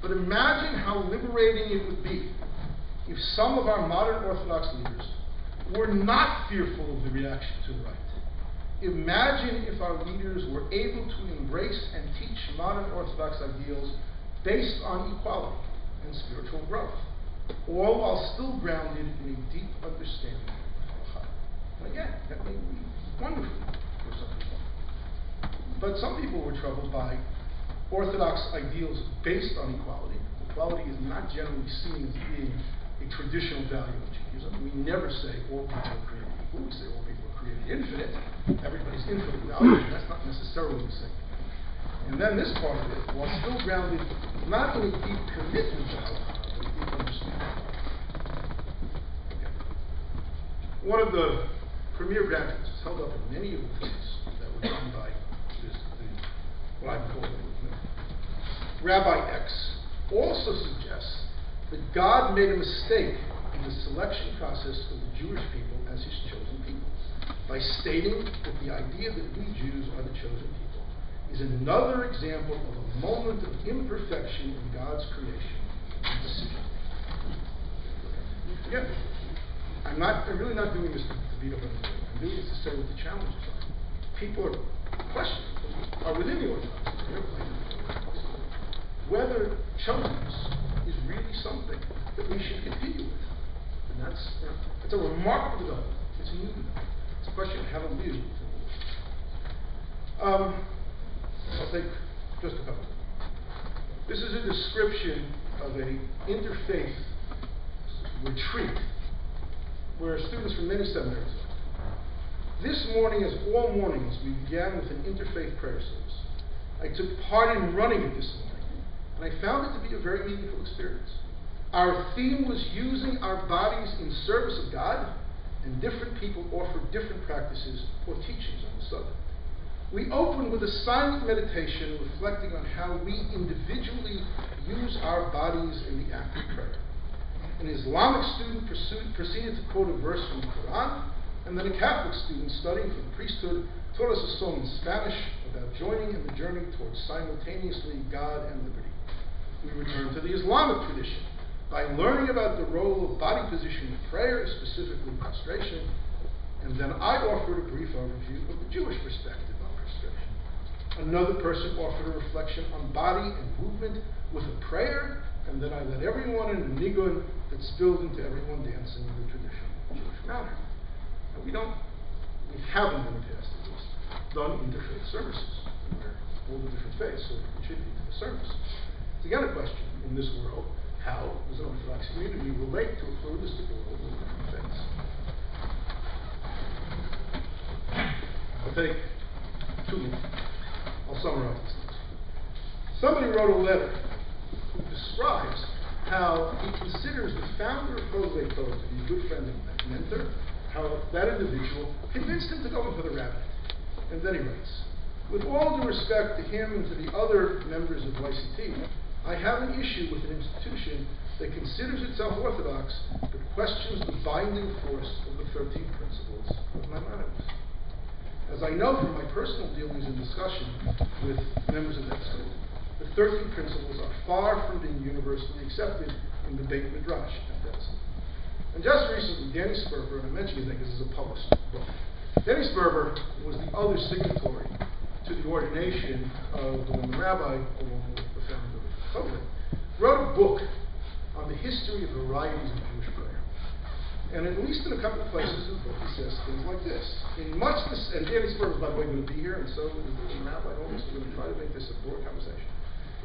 But imagine how liberating it would be if some of our modern Orthodox leaders were not fearful of the reaction to the right. Imagine if our leaders were able to embrace and teach modern Orthodox ideals based on equality and spiritual growth, all while still grounded in a deep understanding of halakha. And again, that may be wonderful for some people. But some people were troubled by Orthodox ideals based on equality. Equality is not generally seen as being a traditional value in Judaism. We never say all people are created equal. We say all people are created infinite. Everybody's infinite value. That's not necessarily the same. And then this part of it, while still grounded not in a deep commitment to halakha, but a deep understanding. Okay. One of the premier graduates is held up in many of the things that were done by what I call Rabbi X also suggests that God made a mistake in the selection process of the Jewish people as his chosen people by stating that the idea that we Jews are the chosen people is another example of a moment of imperfection in God's creation decision. Again, I'm really not doing this to beat up anybody. I'm doing this to say what the challenges are. People are questioning, are within the Orthodox, whether children's is really something that we should continue with. And that's it's a remarkable development. It's a new development. It's a question of how to live. I'll take just a couple. This is a description of an interfaith retreat where students from many seminaries are. This morning, as all mornings, we began with an interfaith prayer service. I took part in running it this morning, and I found it to be a very meaningful experience. Our theme was using our bodies in service of God, and different people offered different practices or teachings on the subject. We opened with a silent meditation reflecting on how we individually use our bodies in the act of prayer. An Islamic student proceeded to quote a verse from the Quran, and then a Catholic student studying for the priesthood taught us a song in Spanish about joining in the journey towards simultaneously God and liberty. We returned to the Islamic tradition by learning about the role of body position in prayer, specifically prostration, and then I offered a brief overview of the Jewish perspective on prostration. Another person offered a reflection on body and movement with a prayer, and then I led everyone in a nigun that spilled into everyone dancing in the traditional Jewish manner. And we haven't in the past at least, done interfaith services where all the different faiths sort of contribute to the service. It's again a question in this world, how does an Orthodox community relate to a pluralistic world with different faiths? I'll take 2 minutes. I'll summarize this next. Somebody wrote a letter who describes how he considers the founder of Freundel to be a good friend and mentor, how that individual convinced him to go into the rabbinic. And then he writes, with all due respect to him and to the other members of YCT, I have an issue with an institution that considers itself Orthodox but questions the binding force of the 13 principles of Maimonides. As I know from my personal dealings and discussion with members of that school, the 13 principles are far from being universally accepted in the Beit Midrash at best. And just recently, Danny Sperber, and I mention his name because this is a published book. Danny Sperber was the other signatory to the ordination of the woman rabbi, along with the founder of Freundel, wrote a book on the history of varieties of Jewish prayer. And at least in a couple of places in the book, he says things like this. In much this, and Danny Sperber is, by the way, going to be here, and so is the rabbi almost. We're going to try to make this a broad conversation.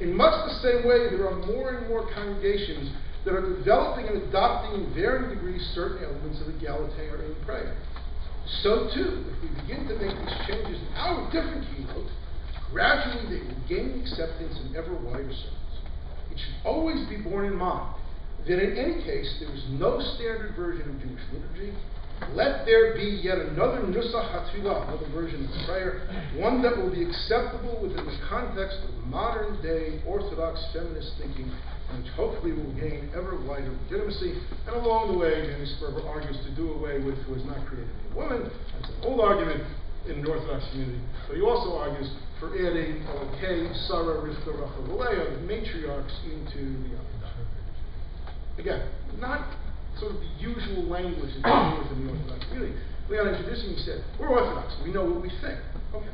In much the same way, there are more and more congregations that are developing and adopting in varying degrees certain elements of egalitarian prayer. So too, if we begin to make these changes in our different keynote, gradually they will gain acceptance in ever wider circles. It should always be borne in mind that in any case there is no standard version of Jewish liturgy. Let there be yet another nusach hatfilah, another version of prayer, one that will be acceptable within the context of modern day Orthodox feminist thinking, and which hopefully will gain ever wider legitimacy. And along the way, Danny Sperber argues to do away with who has not created a woman. That's an old argument in the Orthodox community. But he also argues for adding Kay, Sarah, Rivka, Rachel, Leah, the matriarchs into the Amidah. Again, not sort of the usual language that you use in the Orthodox community. Leon introducing me said, we're Orthodox, we know what we think. Okay.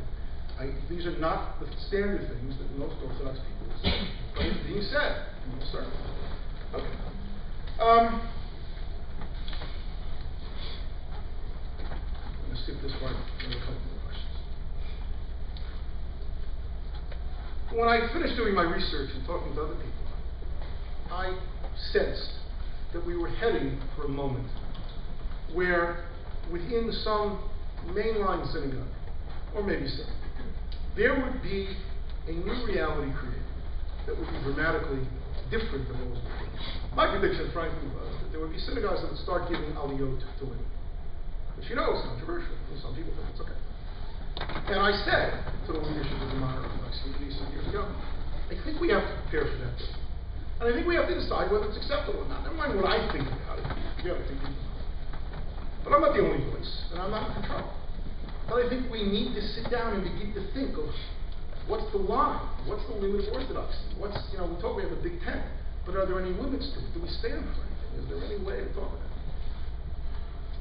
These are not the standard things that most Orthodox people say. But it's being said in the circle. Okay. I'm going to skip this part and a couple more questions. When I finished doing my research and talking to other people, I sensed that we were heading for a moment where within some mainline synagogue, or maybe some, there would be a new reality created that would be dramatically different than what was before. My prediction, frankly, was that there would be synagogues that would start giving aliyot to women. Which, you know, is controversial. Some people think it's okay. And I said to the leadership of the Modern Orthodox community some years ago, I think we have to prepare for that day. And I think we have to decide whether it's acceptable or not. Never mind what I think about it. The other people know. But I'm not the only voice, and I'm not in control. But I think we need to sit down and begin to think of what's the line? What's the limit of orthodoxy? We have the Big Ten. But are there any limits to it? Do we stand for anything? Is there any way to talk about it?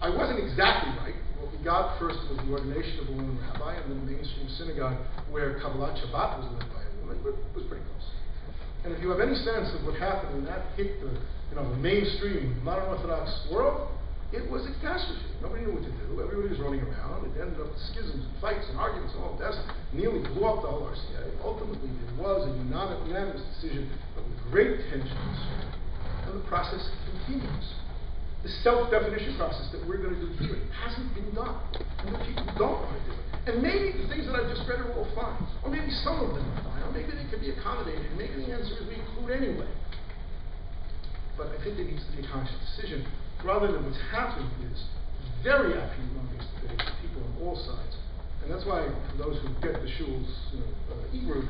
I wasn't exactly right. What we got first was the ordination of a woman rabbi, and then the mainstream synagogue where Kabbalat Shabbat was led by a woman, but it was pretty close. And if you have any sense of what happened when that hit the mainstream modern Orthodox world, it was a catastrophe. Nobody knew what to do. Everybody was running around. It ended up with schisms and fights and arguments and all of that. Nearly blew up the whole RCA. Ultimately, there was a unanimous decision, but with great tensions, and the process continues. The self-definition process that we're going to do here hasn't been done. And the people don't want to do it. And maybe the things that I've just read are all fine. Or maybe some of them are fine. Or maybe they could be accommodated. Maybe the answer is we include anyway. But I think there needs to be a conscious decision. Rather than what's happened is very acrimonious debate with people on all sides. And that's why, for those who get the Shul's e-group,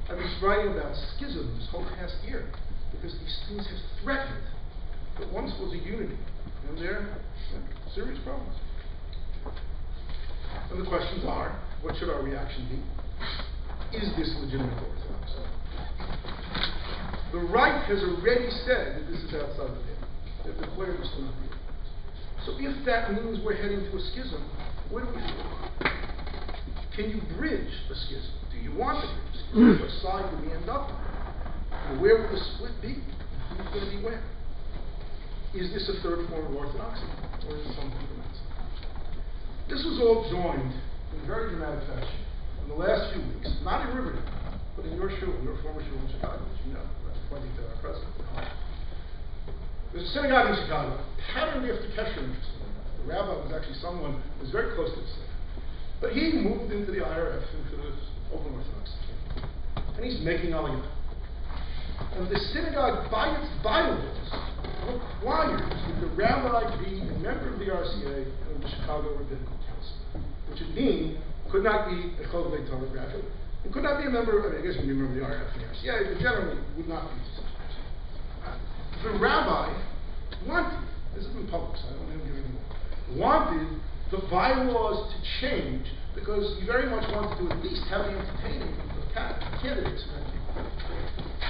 I've been writing about schism this whole past year. Because these things have threatened what once was a unity. And there are serious problems. And the questions are, what should our reaction be? Is this legitimate orthodoxy? The right has already said that this is outside the pale. They've declared this to not be. So if that means we're heading to a schism, what do we do? Can you bridge a schism? Do you want to bridge a schism? What side do we end up on? Where will the split be? Who's going to be where? Is this a third form of orthodoxy, or is it something from outside? This was all joined in very dramatic fashion in the last few weeks, not in Riverdale, but in your shul, your former shul in Chicago, as you know, pointing to our president. There's a synagogue in Chicago, patterned after Kesher Israel. The rabbi was actually someone who was very close to the synagogue. But he moved into the IRF, into the Open Orthodoxy. And he's making aliyah. And the synagogue, by its bylaws, requires that the rabbi be a member of the RCA and of the Chicago Rabbinical Council, which would mean could not be a Chovei Torah graduate, and could not be a member, I guess you can be a member of the RF and the RCA, but generally would not be such a person. The rabbi wanted, this has been public, so I don't want to give any more, wanted the bylaws to change because he very much wanted to at least have the entertaining of candidates and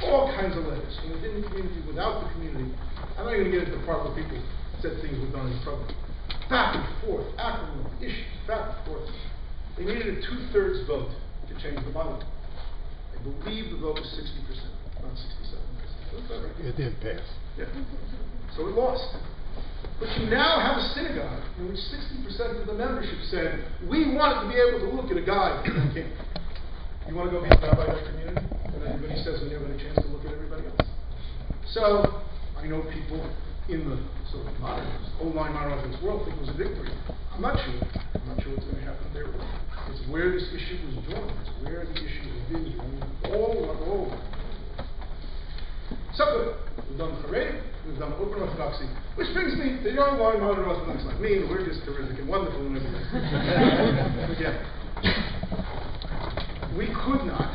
all kinds of letters from within the community, without the community. I'm not going to get into the part where people said things were done in trouble. Back and forth, acrimony, issues, back and forth. They needed a 2/3 vote to change the bylaw. I believe the vote was 60%, not 67%. It did pass. Yeah. So it lost. But you now have a synagogue in which 60% of the membership said, we want to be able to look at a guy who can't. You want to go be a rabbi in that community? And everybody says we never had a chance to look at everybody else. So, I know people in the sort of old-line modern Orthodox world think it was a victory. I'm not sure. I'm not sure what's going to happen there. It's where this issue was joined. It's where the issue has been joined. All. So good. We've done Haredi, we've done Open Orthodoxy, which brings me to young line modern Orthodox like me, and we're just terrific and wonderful and everything. Again, we could not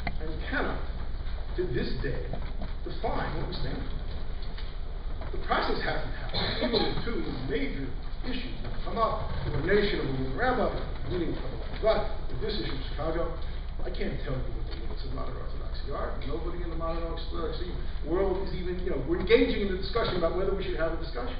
and cannot, to this day, define what we stand for. The process hasn't happened. Even the two major issues that come up, the ordination of a woman rabbi, meaning but with this issue of Chicago, I can't tell you what the limits of modern Orthodoxy are. Nobody in the modern Orthodoxy world is even, we're engaging in the discussion about whether we should have a discussion.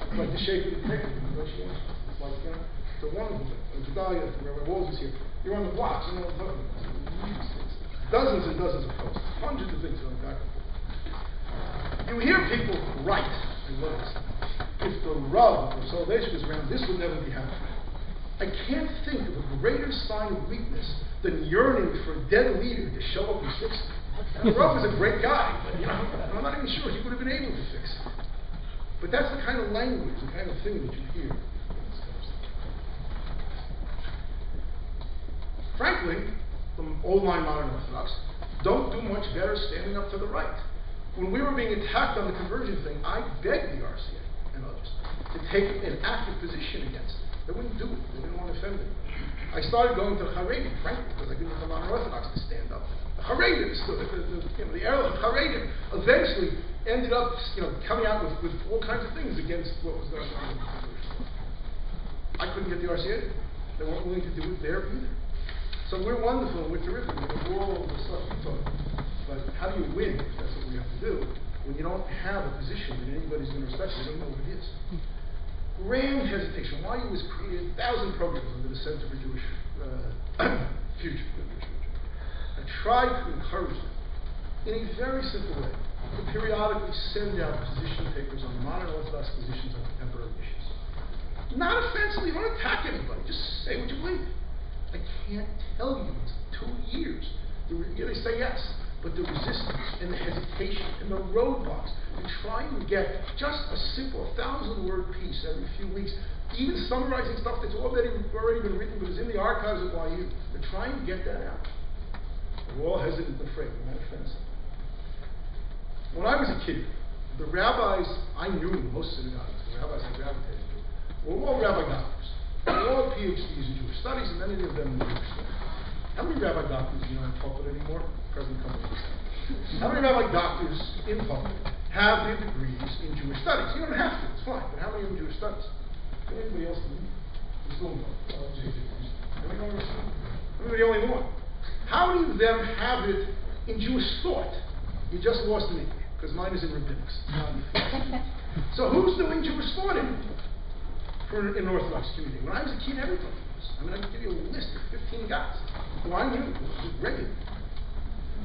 It's like the shape of the table, it's like, it's a wonderful thing. And Gedalia, Rabbi Walls is here. You're on the blocks, you know what I'm talking about. Dozens and dozens of posts, hundreds of things going back and forth. You hear people write, and notice, if the rub of salvation is around, this would never be happening. I can't think of a greater sign of weakness than yearning for a dead leader to show up and fix it. And Rav was a great guy, but I'm not even sure he would have been able to fix it. But that's the kind of language, the kind of thing that you hear. Frankly, the old-line modern Orthodox don't do much better standing up to the right. When we were being attacked on the conversion thing, I begged the RCA and others to take an active position against it. They wouldn't do it. They didn't want to offend anybody. I started going to the Haredi, frankly, because I didn't want the modern Orthodox to stand up. The Haredi, the era of Haredi, eventually ended up, coming out with all kinds of things against what was going on in the conversion. I couldn't get the RCA. They weren't willing to do it there either. So we're wonderful and we're terrific. We have all the stuff we talk about. But how do you win if that's what we have to do? when you don't have a position that anybody's going to respect, you don't know what it is. Grand hesitation. Why was created 1,000 programs under the Center for Jewish Future. I tried to encourage them in a very simple way to periodically send out position papers on modern Orthodox positions on contemporary issues. Not offensively, don't attack anybody, just say what you believe. I can't tell you, it's 2 years. They say yes, but the resistance and the hesitation and the roadblocks to try and get just a simple 1,000-word piece every few weeks, even summarizing stuff that's already been written but is in the archives at YU, to try and get that out. We're all hesitant and afraid, we're not offensive. When I was a kid, the rabbis I knew in most synagogues, the rabbis I gravitated to, were all Rabbi Doctors. They all had PhDs in Jewish studies, and many of them in Jewish studies. How many Rabbi Doctors do you know in pulpit anymore? Present company. How many Rabbi Doctors in pulpit have their degrees in Jewish studies? You don't have to, it's fine, but how many in Jewish studies? Anybody else in the school? Anybody the only one? How many of them have it in Jewish thought? You just lost me, because mine is in rabbinics. So who's doing Jewish thought in an Orthodox community? When I was a kid, everybody was. I mean, I could give you a list of 15 guys who I knew regularly.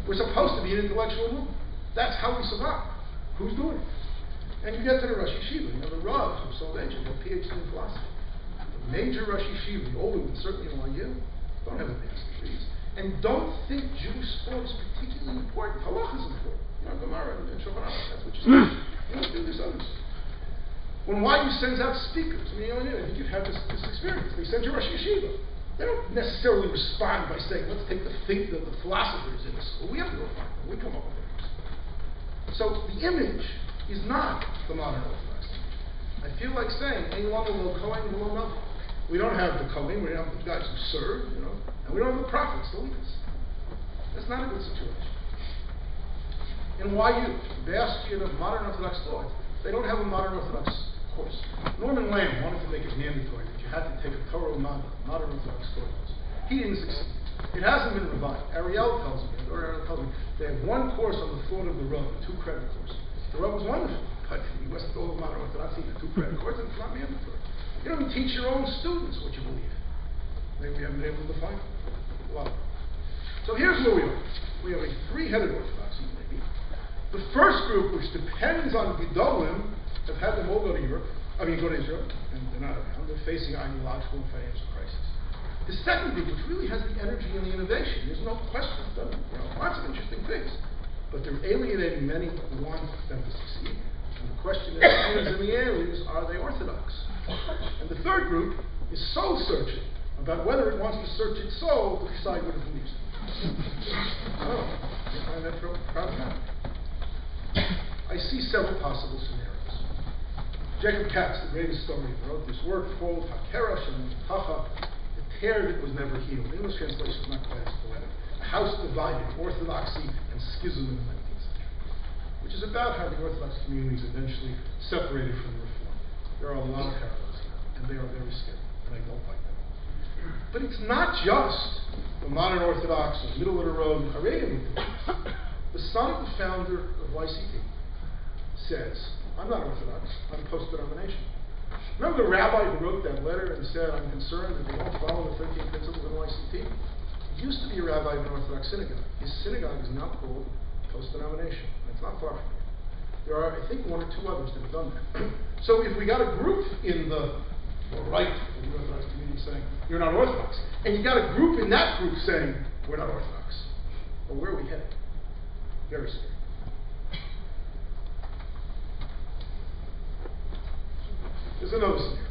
We're supposed to be an intellectual movement. That's how we survive. Who's doing it? And you get to the Rosh Yeshiva, you know, the Rav who sold engine, a PhD in philosophy. The major Rosh Yeshiva, the older ones, certainly in YU, don't have advanced degrees. And don't think Jewish thought is particularly important. Halakha is important. You know, Gemara and Shulchan Aruch, that's what you say. You don't do this other stuff. When YU sends out speakers, I mean, I think you've had this experience. They send you Rosh Yeshiva. They don't necessarily respond by saying, let's take the philosophers in this school. We have to go find them. We come up with things. So the image is not the modern Orthodox image. I feel like saying, any longer will Kohen, will nothing. We don't have the Kohen, we don't have the guys who serve, you know, and we don't have the prophets to lead us. That's not a good situation. In YU, the bastion of modern Orthodox thought, they don't have a modern Orthodox course. Norman Lamb wanted to make it mandatory that you had to take a Torah modern Orthodox thought course. He didn't succeed. It hasn't been revived. Ariel tells me they have one course on the thought of the Rav, a 2-credit course. The Rav was wonderful, but he wasn't all of modern Orthodoxy in a 2-credit course, and it's not mandatory. You don't even teach your own students what you believe. Maybe we haven't been able to define it. Well, so here's where we are. We have a 3-headed Orthodoxy, maybe. The first group, which depends on Gedolim, have had them all go to Israel, and they're not around. They're facing ideological and financial crisis. The second group, which really has the energy and the innovation, there's no question, done, lots of interesting things, but they're alienating many who want them to succeed. And the question is, in the aliens, are they Orthodox? And the third group is soul searching about whether it wants to search its soul to decide what it believes in. Oh, I find that problematic. I see several possible scenarios. Jacob Katz, the great historian, wrote this work called Hakera Shem Hacha, the tear that was never healed. The English translation is not quite as poetic. A house divided, Orthodoxy and schism in the 19th century, which is about how the Orthodox communities eventually separated from the Reform. There are a lot of parallels here, and they are very scary, and I don't like them. But it's not just the modern Orthodox or middle of the road Haredim. The son of the founder of YCP says, I'm not Orthodox, I'm post-denomination. Remember the rabbi who wrote that letter and said, I'm concerned that they don't follow the 13 principles of YCP? He used to be a rabbi of an Orthodox synagogue. His synagogue is now called post-denomination. It's not far from here. There are, I think, 1 or 2 others that have done that. So if we got a group in the right of the Orthodox community saying, you're not Orthodox, and you got a group in that group saying, we're not Orthodox, well, where are we headed? Very scary. There's another scenario,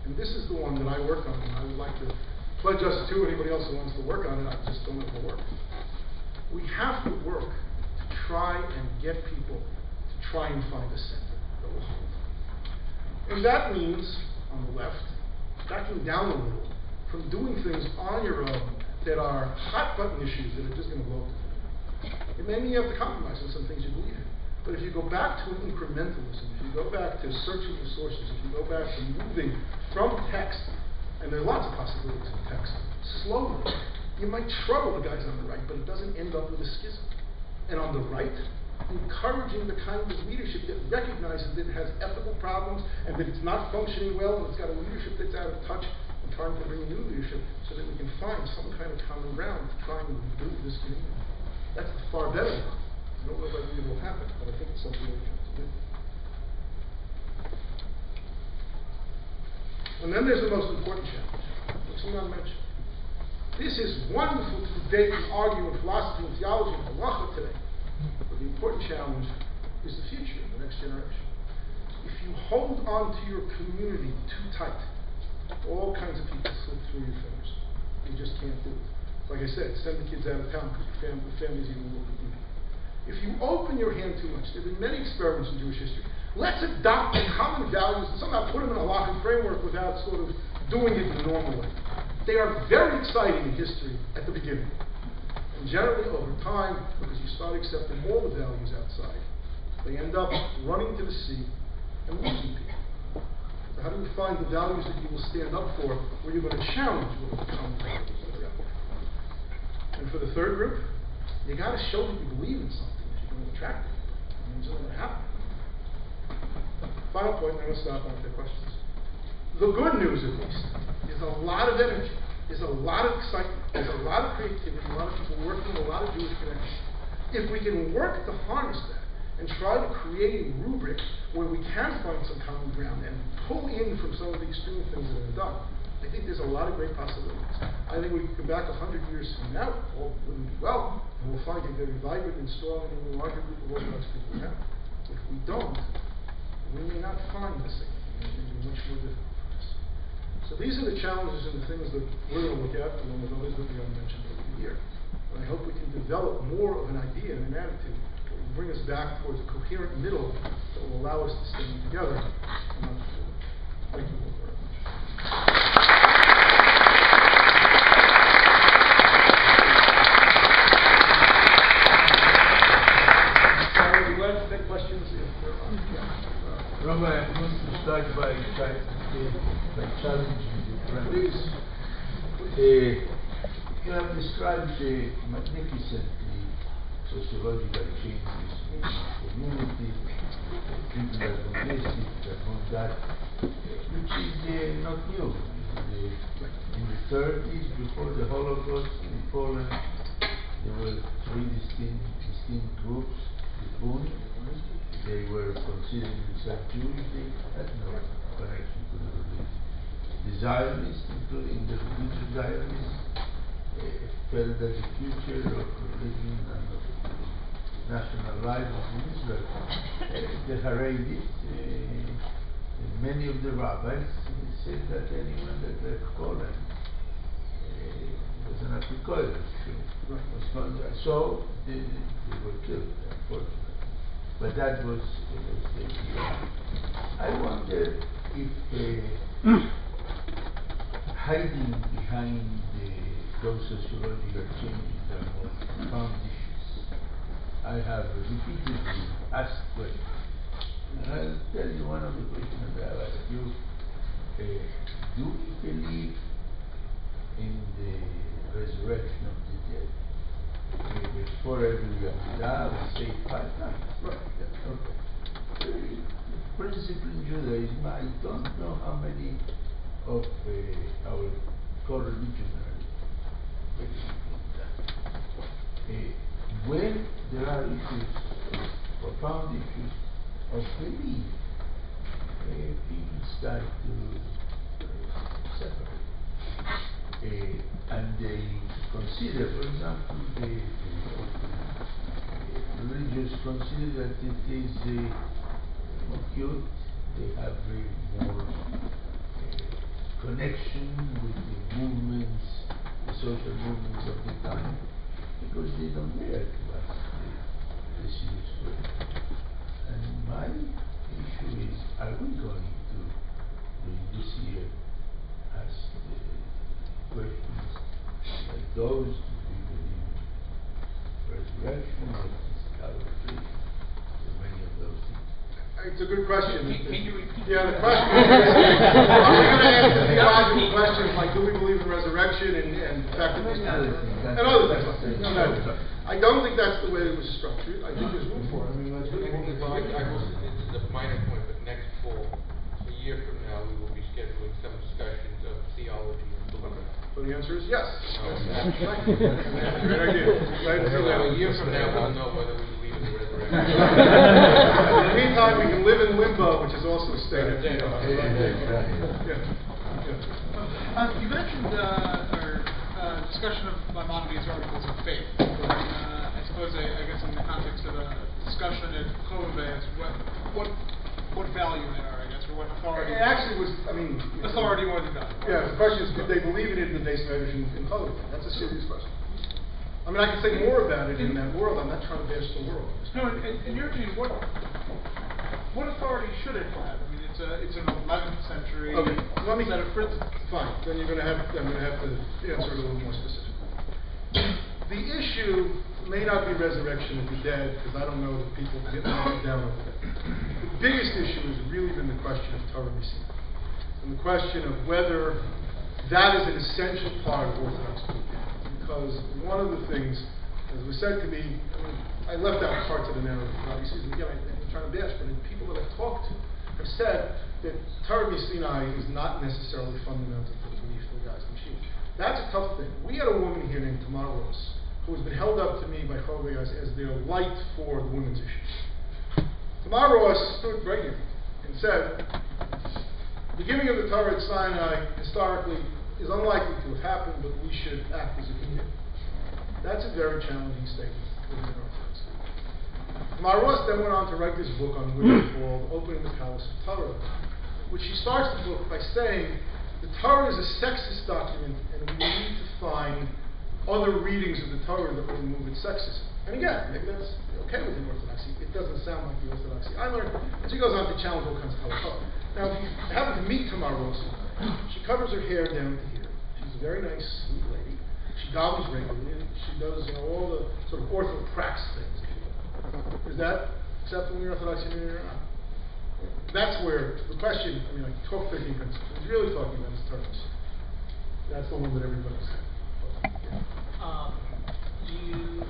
and this is the one that I work on, and I would like to pledge us to anybody else who wants to work on it. I just don't know if it'll work. We have to work to try and get people to try and find a center that will hold. And that means, on the left, backing down a little from doing things on your own that are hot-button issues that are just going to blow up. It may mean you have to compromise on some things you believe in. But if you go back to incrementalism, if you go back to searching the sources, if you go back to moving from text, and there are lots of possibilities in text, slowly, you might trouble the guys on the right, but it doesn't end up with a schism. And on the right, encouraging the kind of leadership that recognizes that it has ethical problems and that it's not functioning well and it's got a leadership that's out of touch, and trying to bring new leadership so that we can find some kind of common ground to try and rebuild this community. That's the far better one. I don't know if I believe it will happen, but I think it's something we have to do. And then there's the most important challenge, which Simon mentioned. This is wonderful to debate and argue in philosophy and theology and halacha today. But the important challenge is the future, the next generation. If you hold on to your community too tight, all kinds of people slip through your fingers. You just can't do it. Like I said, send the kids out of town because the family's even more deep. If you open your hand too much, there have been many experiments in Jewish history. Let's adopt the common values and somehow put them in a halakhic framework without sort of doing it the normal way. They are very exciting in history at the beginning. And generally, over time, because you start accepting all the values outside, they end up running to the sea and losing people. So how do you find the values that you will stand up for where you're going to challenge what the common values that are out there? And for the third group, you got to show that you believe in something if you're going to attract people. I mean, it's not going to happen. Final point, and I'm going to stop and take questions. The good news, at least, is a lot of energy, is a lot of excitement, there's a lot of creativity, a lot of people working, a lot of Jewish connections. If we can work to harness that and try to create a rubric where we can find some common ground and pull in from some of the extreme things that are done, I think there's a lot of great possibilities. I think we can come back 100 years from now, all wouldn't be well, and we'll find a very vibrant and strong and even larger group of Orthodox people now. If we don't, we may not find the same. It may be much more difficult. So these are the challenges and the things that we're going to look at, along with others that we haven't mentioned over the year. And I hope we can develop more of an idea and an attitude that will bring us back towards a coherent middle that will allow us to stand together and not forward. Thank you all very much. We'd like to take questions if there are. Rabbi, I want to start by challenging the premise. You have described magnificently sociological changes in the community, people are domestic, and that, which is not new. In the 30s, before the Holocaust in Poland, there were three distinct groups. The Bund, they were considering themselves Jewish, they had no connection to the religion. The Zionists, including the religious Zionists, felt that the future of religion and of national life was in Israel. The Haredim, many of the rabbis said that anyone that left Poland was an African. So they were killed, unfortunately. But that was the I wonder if hiding behind those sociological changes are more profound issues. I have repeatedly asked questions. And I'll tell you one of the questions that I've asked you. Do we believe in the resurrection of the dead? Before every Amidah, we say 5 times. Right. Yeah. Okay. Principle in Judaism, I don't know how many of our co-religionaries believe that. When there are issues, profound issues of belief, people start to separate. And they consider, for example, the religious consider that it is more cute, they have more connection with the movements, the social movements of the time, because they don't dare to ask the serious question. And my issue is, are we going to, during this year, ask questions like those, do we believe in resurrection, what is our faith, so many of those things. It's a good question. Can you repeat? Yeah, the question is, are we going to answer theological questions like do we believe in resurrection and the fact that there's and other things? No, I don't think that's the way it was structured. I think there's room for it. I mean, let's look at This is a minor point, but next fall, a year from now, we will be scheduling some discussions of theology and belief. So the answer is yes. Right. Great idea. Glad to see that. A year from now, we'll know whether we believe in the resurrection. In the meantime, we can live in limbo, which is also a state of Yeah. You mentioned discussion of Maimonides' articles of faith. I suppose, I guess, in the context of a discussion at Choveveh, what value they are, I guess, or what authority. It actually was, authority more than value. Yeah, the question is, did they believe in it in the base measures in Choveveh? That's a serious question. I mean, I can say more about it in that world. I'm not trying to bash the world. No, in your opinion, what authority should it have? I mean, it's an 11th century set of principles. Fine. Then I'm going to have to answer it a little more specific. The issue may not be resurrection of the dead, because I don't know that people get knocked down over that. The biggest issue has really been the question of Torah Missina, and the question of whether that is an essential part of Orthodox belief. Because one of the things, as was said to me, I left out parts of the narrative, obviously, again, I'm trying to bash, but people that I've talked to have said that Torah Missina is not necessarily fundamental to the belief of the guys in Mashiach. That's a tough thing. We had a woman here named Tamar Ross, who has been held up to me by Choveveh as their light for the women's issue. Tamar Ross stood right here and said, the beginning of the Torah at Sinai, historically, is unlikely to have happened, but we should act as if it did. That's a very challenging statement within Orthodox. Tamar Ross then went on to write this book on women called Opening the Palace of Torah, which she starts the book by saying the Torah is a sexist document, and we need to find other readings of the Torah that will remove its sexism. And again, maybe that's okay within Orthodoxy. It doesn't sound like the Orthodoxy I learned. And she goes on to challenge all kinds of halakha. Now, if you happen to meet Tamar Ross, she covers her hair down to here. She's a very nice, sweet lady. She dabbers regularly. She does, all the sort of orthoprax things. Is that acceptable in the Orthodox community or not? That's where the question, I talk 13 principles. He's really talking about his terms. That's the one that everybody's saying. You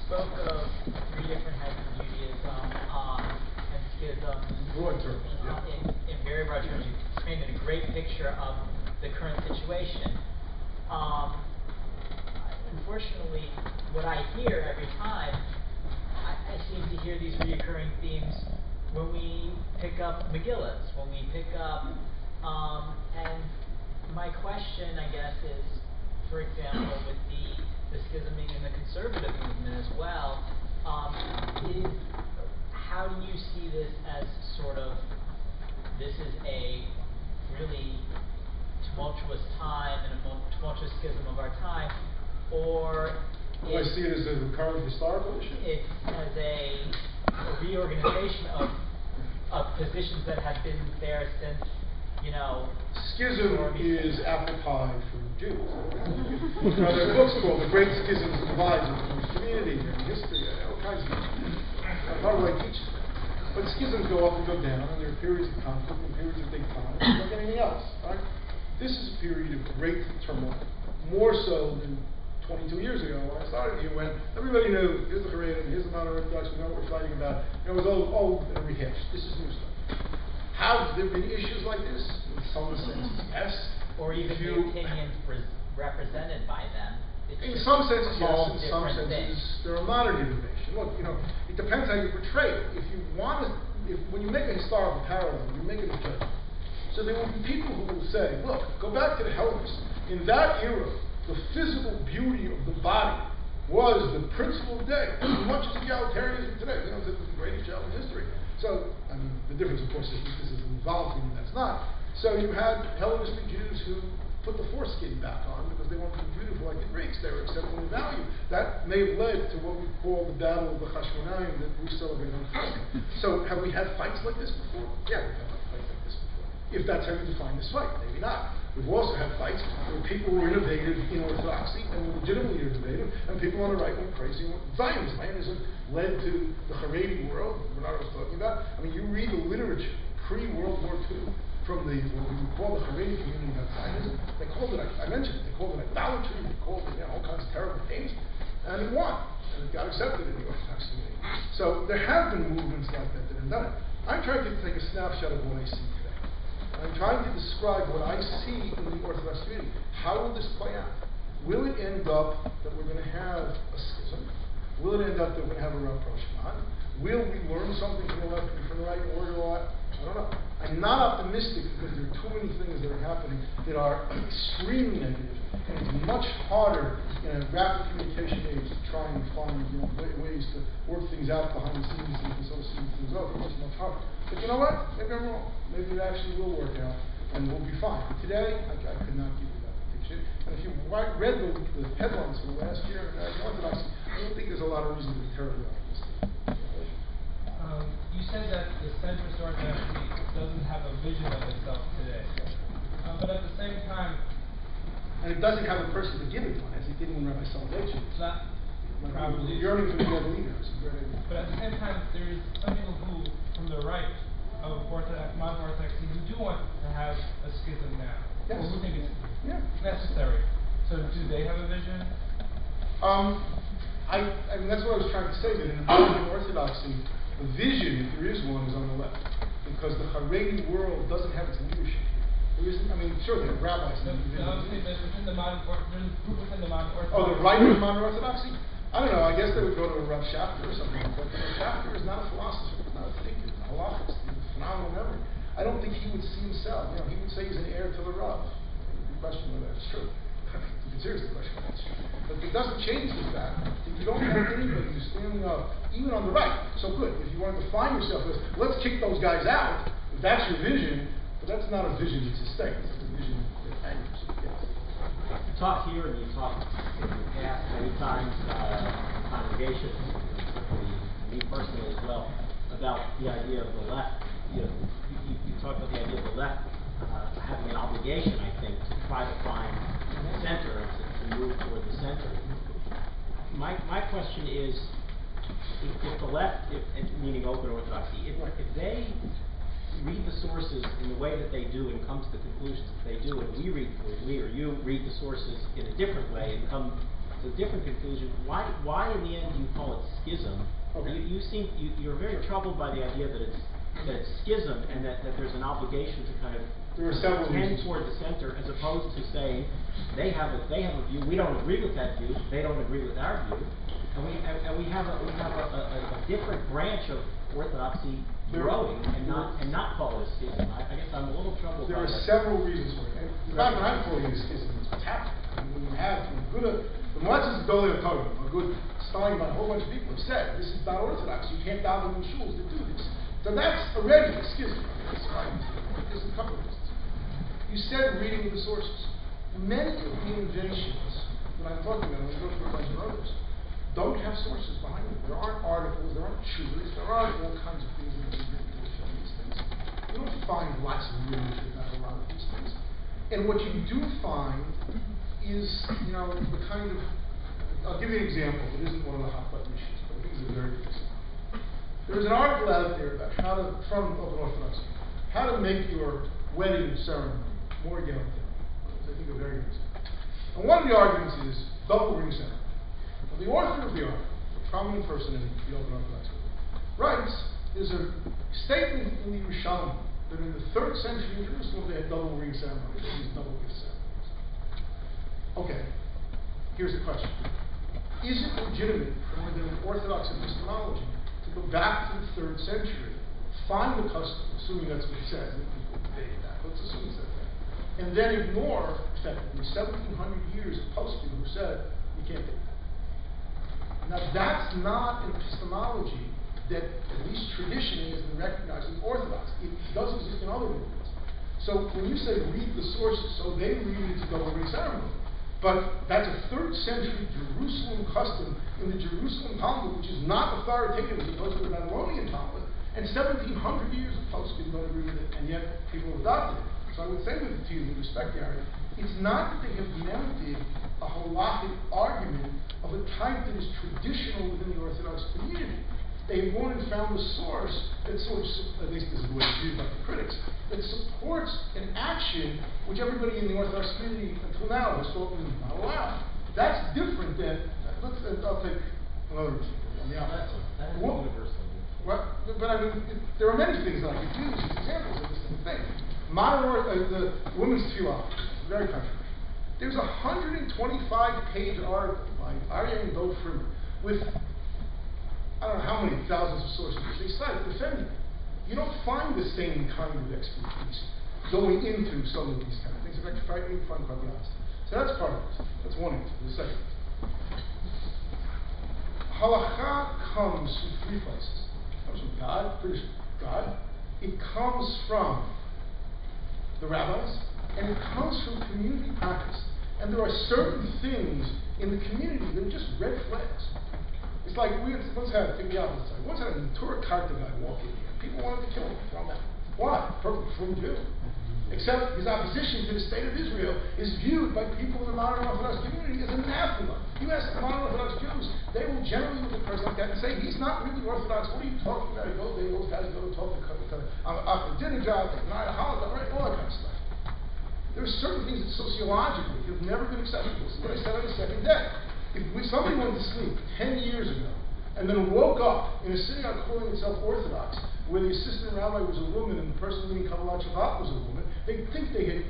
spoke of 3 different types of Judaism and schisms. Broad terms, in very broad terms, you painted a great picture of the current situation. Unfortunately, what I hear every time, I seem to hear these reoccurring themes when we pick up Megillas, when we pick up, and my question, I guess, is, for example, with the schisming in the conservative movement as well, is how do you see this as sort of, this is a really tumultuous time and a tumultuous schism of our time, or Do I see it as a recurrent historical issue? It's as a reorganization of positions that have been there since, Schism is apple pie for Jews. There are books called The Great Schisms and Divides of the Jewish Community and history, all kinds of things. How do I teach them? But schisms go up and go down, and there are periods of conflict and periods of détente, like anything else, right? This is a period of great turmoil, more so than 22 years ago when I started here, when everybody knew, here's the Freundel, here's the Modern Orthodox, we know what we're fighting about. It was old and rehashed. This is new stuff. Have there been issues like this? In some senses, yes. Or even the opinions represented by them. In some senses, yes. In some senses, they're a modern innovation. Look, it depends how you portray it. If you want to, when you make a historical parallel, you're making a judgment. So there will be people who will say, look, go back to the Hellenists. In that era, the physical beauty of the body was the principle of the day, as much as egalitarianism today. It's the greatest job in history. So, the difference, of course, is that this is an evolved thing and that's not. So you had Hellenistic Jews who put the foreskin back on because they wanted to be beautiful like the Greeks. They were accepting the value. That may have led to what we call the Battle of the Hashmonaim that we celebrate on Friday. So have we had fights like this before? Yeah, we've had fights like this before. If that's how you define this fight, maybe not. We've also had fights where people were innovative in Orthodoxy and were legitimately innovative, and people on the right went crazy with Zionism. Zionism led to the Haredi world, Bernard was talking about. I mean, you read the literature pre-World War II from what we would call the Haredi community about Zionism. They called it, I mentioned it, they called it idolatry, they called it all kinds of terrible names, and it won. And it got accepted in the Orthodox community. So there have been movements like that have done it. I'm trying to take a snapshot of what I see today. I'm trying to describe what I see in the Orthodox community. How will this play out? Will it end up that we're going to have a schism? Will it end up that we're going to have a Rav Shimon? Will we learn something from the left and from the right in order to I don't know. I'm not optimistic because there are too many things that are happening that are extremely negative. And it's much harder in a rapid communication age to try and find ways to work things out behind the scenes and to sort of see things over. It's much harder. But you know what? Maybe I'm wrong. Maybe it actually will work out and we'll be fine. But today, I could not give you that picture. And if you read the headlines from last year in Modern Orthodoxy, I don't think there's a lot of reason to be terribly optimistic. You said that the centrist orthodoxy doesn't have a vision of itself today. But at the same time... And it doesn't have a person to give it to, as it did when Rabbi Soloveitchik. It's not probably... Yearning for the other leaders. But at the same time, there's some people who, from the right of modern orthodoxy, who do want to have a schism now. Yes. Or who think it's necessary. So do they have a vision? I mean, that's what I was trying to say, that in Modern Orthodoxy, the vision, if there is one, is on the left. Because the Haredi world doesn't have its leadership. There isn't, I mean, sure, they have rabbis. Obviously, there's within the modern Orthodoxy. Oh, the right of Modern Orthodoxy? I don't know, I guess they would go to a Rav Shafter or something. But Rav Shafter is not a philosopher, not a thinker, he's a halakhic, he's a phenomenal memory. I don't think he would see himself, he would say he's an heir to the Rav. The question whether that's true. You can seriously question whether that's true. But it doesn't change the fact that you don't have anybody who's standing up, even on the right. So good, if you want to define yourself as, let's kick those guys out, if that's your vision, but that's not a vision that sustains, it's a vision that angers. Yes. You talk here and you talk in the past many times, congregations, me personally as well, about the idea of the left. You talk about the idea of the left having an obligation, I think, to try to find the center, to move toward the center. My question is, if the left, meaning open orthodoxy, if they read the sources in the way that they do and come to the conclusions that they do, and we or you read the sources in a different way and come to a different conclusion, why in the end do you call it schism? Okay. You're very troubled by the idea that it's schism and that there's an obligation to kind of tend toward the center, as opposed to saying they have a view, we don't agree with that view, they don't agree with our view, and we have a different branch of orthodoxy growing and not call it a schism. I guess I'm a little troubled by that. There are several reasons for it. And the fact that I'm calling it a schism is what's happening. I mean, when you have the Moetzes Gedolei Torah, a good starting by a whole bunch of people have said this is not orthodox. You can't daven in shuls to do this. So that's already a schism. There's a couple of reasons. You said reading of the sources. Many of the innovations that I'm talking about, when we go through a bunch of others, don't have sources behind them. There aren't articles, there aren't shuvas, there aren't all kinds of things that are written to show these things. You don't find lots of literature about a lot of these things. And what you do find is, the kind of, I'll give you an example. It isn't one of the hot button issues, but I think it's a very good example. There's an article out there about from Modern Orthodoxy, how to make your wedding ceremony more egalitarian. I think a very good example. And one of the arguments is double ring ceremony. Well, the author of the article, a prominent person in the Modern Orthodoxy, writes, there's a statement in the Yerushalmi that in the 3rd century in Jerusalem they had double ring ceremonies, these double gift ceremonies. Okay, here's the question. Is it legitimate for within Orthodox epistemology to go back to the 3rd century, find the custom, assuming that's what it says, that people debate that, let's assume it says that, and then ignore, effectively, 1,700 years of posting who said, you can't do that. Now that's not an epistemology that, at least traditionally, has been recognized as Orthodox. It does exist in other movements. So when you say read the sources, so they read it to double ring ceremony. But that's a 3rd century Jerusalem custom in the Jerusalem Talmud, which is not authoritative as opposed to the Babylonian Talmud, and 1,700 years of postscript don't agree with it, and yet people have adopted it. So I would say with to you, with respect, Aaron, it's not that they have mounted a halakhic argument of a type that is traditional within the Orthodox community. They've gone and found a source that sort of, at least this is the way it's viewed by the critics, that supports an action which everybody in the Orthodox community until now has thought was not allowed. That's different than, I'll take another on the opposite. That is Well, universal. well, but I mean, there are many things that I could use as examples of this thing. The women's tefillah, very controversial. There's a 125-page article by Aryeh and Dov Freundel with I don't know how many thousands of sources they cite defending it. You don't find the same kind of expertise going into some of these kind of things. In fact, frightening fun, quite honest. So that's part of it. That's one answer. The second. Halakha comes from three places. It comes from God, British God. It comes from the rabbis, and it comes from community practice. And there are certain things in the community that are just red flags. It's like we once had, take the opposite side, once had a Torah Karta guy walk in here. People wanted to kill him, throw him out. Why? Perfect from Jew. Except his opposition to the state of Israel is viewed by people in the modern Orthodox community as anathema. You ask the modern Orthodox Jews, they will generally look at a person like that and say, he's not really Orthodox. What are you talking about? Those guys go to talk to Ahmadinejad, they deny the Holocaust, right? All that kind of stuff. There are certain things that sociologically have never been acceptable. This is what I said on the second day. If somebody went to sleep 10 years ago and then woke up in a synagogue calling itself Orthodox, where the assistant rabbi was a woman and the person leading Kabbalat Shabbat was a woman, they'd think they had,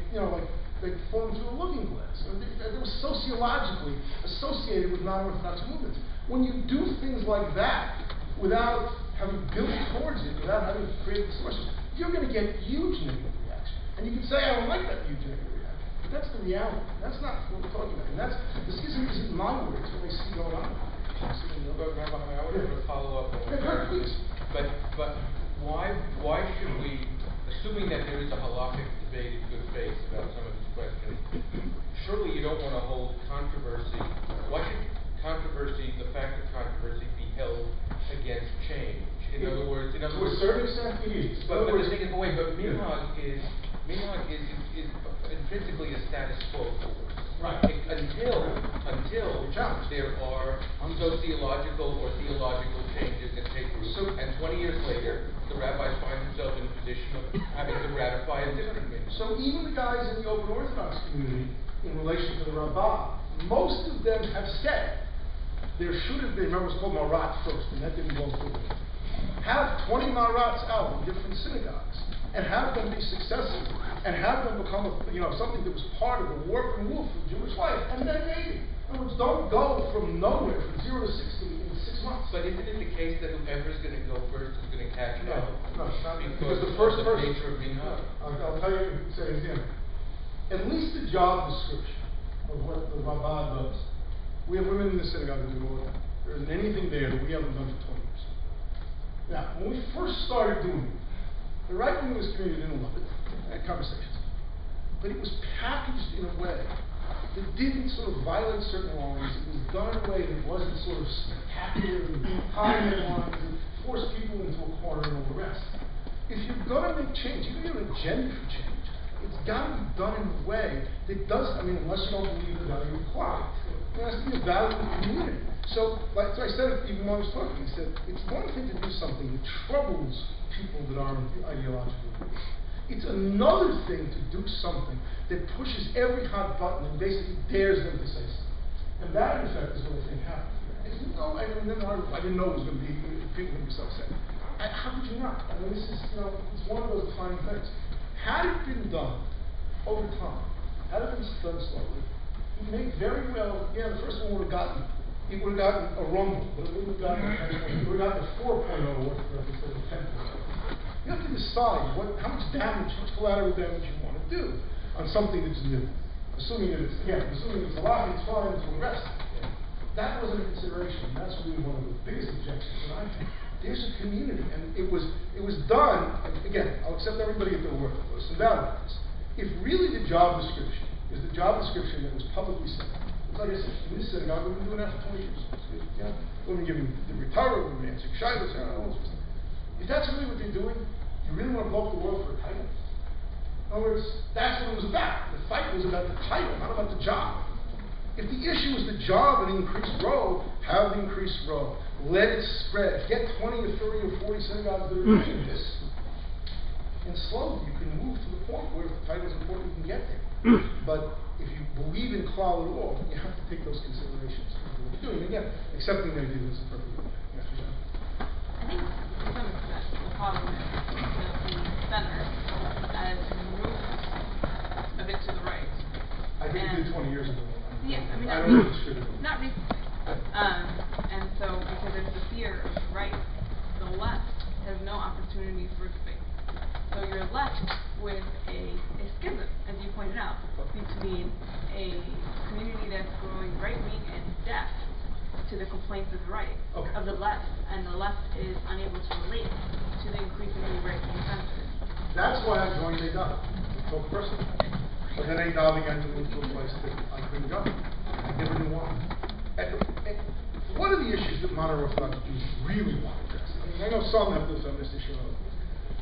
they'd fallen through a looking glass. It was sociologically associated with non-Orthodox movements. When you do things like that without having built towards it, without having created the sources, you're going to get huge negative reaction. And you can say, I don't like that huge negative reaction. That's the reality. That's not what we're talking about. And the schism isn't my words, what I see going on. I want to follow up on what please. But why should we, assuming that there is a halakhic debate in good faith about some of these questions, surely you don't want to hold controversy. Why should the fact of controversy be held against change? In other words, to a certain extent, it is. But the thing is, minhag is intrinsically a status quo force. Right. Until there are sociological or theological changes that take root. And 20 years later, the rabbis find themselves in a position of having to ratify a different minhag. So even the guys in the open Orthodox community, in relation to the Rabbah, most of them have said there should have been, remember it was called Marat first, and that didn't go through. Have 20 Marats out in different synagogues, and have them be successful, and have them become something that was part of the warp and woof of Jewish life, and then maybe. In other words, don't go from nowhere, from 0 to 60 in 6 months. But isn't it the case that whoever's going to go first is going to catch up? No, it's not. Because the first person. Nature of minhag. I'll tell you, say it again. At least the job description of what the Rabbah does. We have women in the synagogue that do all that. There isn't anything there that we haven't done for 20 years. Now, when we first started doing it, the right wing of this community didn't love it. I had conversations. But it was packaged in a way that didn't sort of violate certain lines. It was done in a way that wasn't sort of spectacular and high lines and forced people into a corner and all the rest. If you're going to make change, even if you have an agenda for change, it's got to be done in a way that does, unless you don't believe the value of equality. There has to be a value in the community. So I said it even when I was talking, I said, it's one thing to do something that troubles people that aren't ideologically rich. It's another thing to do something that pushes every hot button and basically dares them to say something. And that, in fact, is what I think happened. I didn't know it was going to be, people would be so upset. How could you not? This is, it's one of those defining things. Had it been done over time, had it been done slowly, it may very well, the first one would have gotten, it would have gotten a rumble, but it would have gotten a 4.0 Orthodox instead of 10.0. You have to decide how much damage, how much collateral damage you want to do on something that's new. Assuming that it's a lot, it's fine, it's all the rest. That wasn't a consideration. That's really one of the biggest objections that I think. There's a community, and it was done, again, I'll accept everybody at their word, there's some doubt about this. If really the job description is the job description that was publicly said, it's like I said, in this synagogue, we've been doing that for 20 years. Women giving the retire, women answering shilas, all this stuff. If that's really what they're doing, you really want to blow up the world for a title? In other words, that's what it was about. The fight was about the title, not about the job. If the issue is the job and the increased row, have the increased row. Let it spread. Get 20 or 30 or 40 synagogues that are doing this. And slowly you can move to the point where if the title is important, you can get there. But if you believe in klal at all, you have to take those considerations into what you're doing. Again, accepting the idea is perfectly okay. Yes, Michelle? I think to some extent the problem is the center has moved a bit to the right. I think it did 20 years ago. Yeah, I mean, I don't know if it's true. not recently. And so, because there's the fear of the right, the left has no opportunity for debate. So you're left with a schism, as you pointed out, between a community that's growing right-wing and deaf to the complaints of the right, of the left, and the left is unable to relate to the increasingly right-wing center. That's why I joined ADOT. Talk personally. But then ADOT began to move to a place that I couldn't go. I never knew why. And one of the issues that modern Orthodox Jews really want to address, I know some have this on this issue,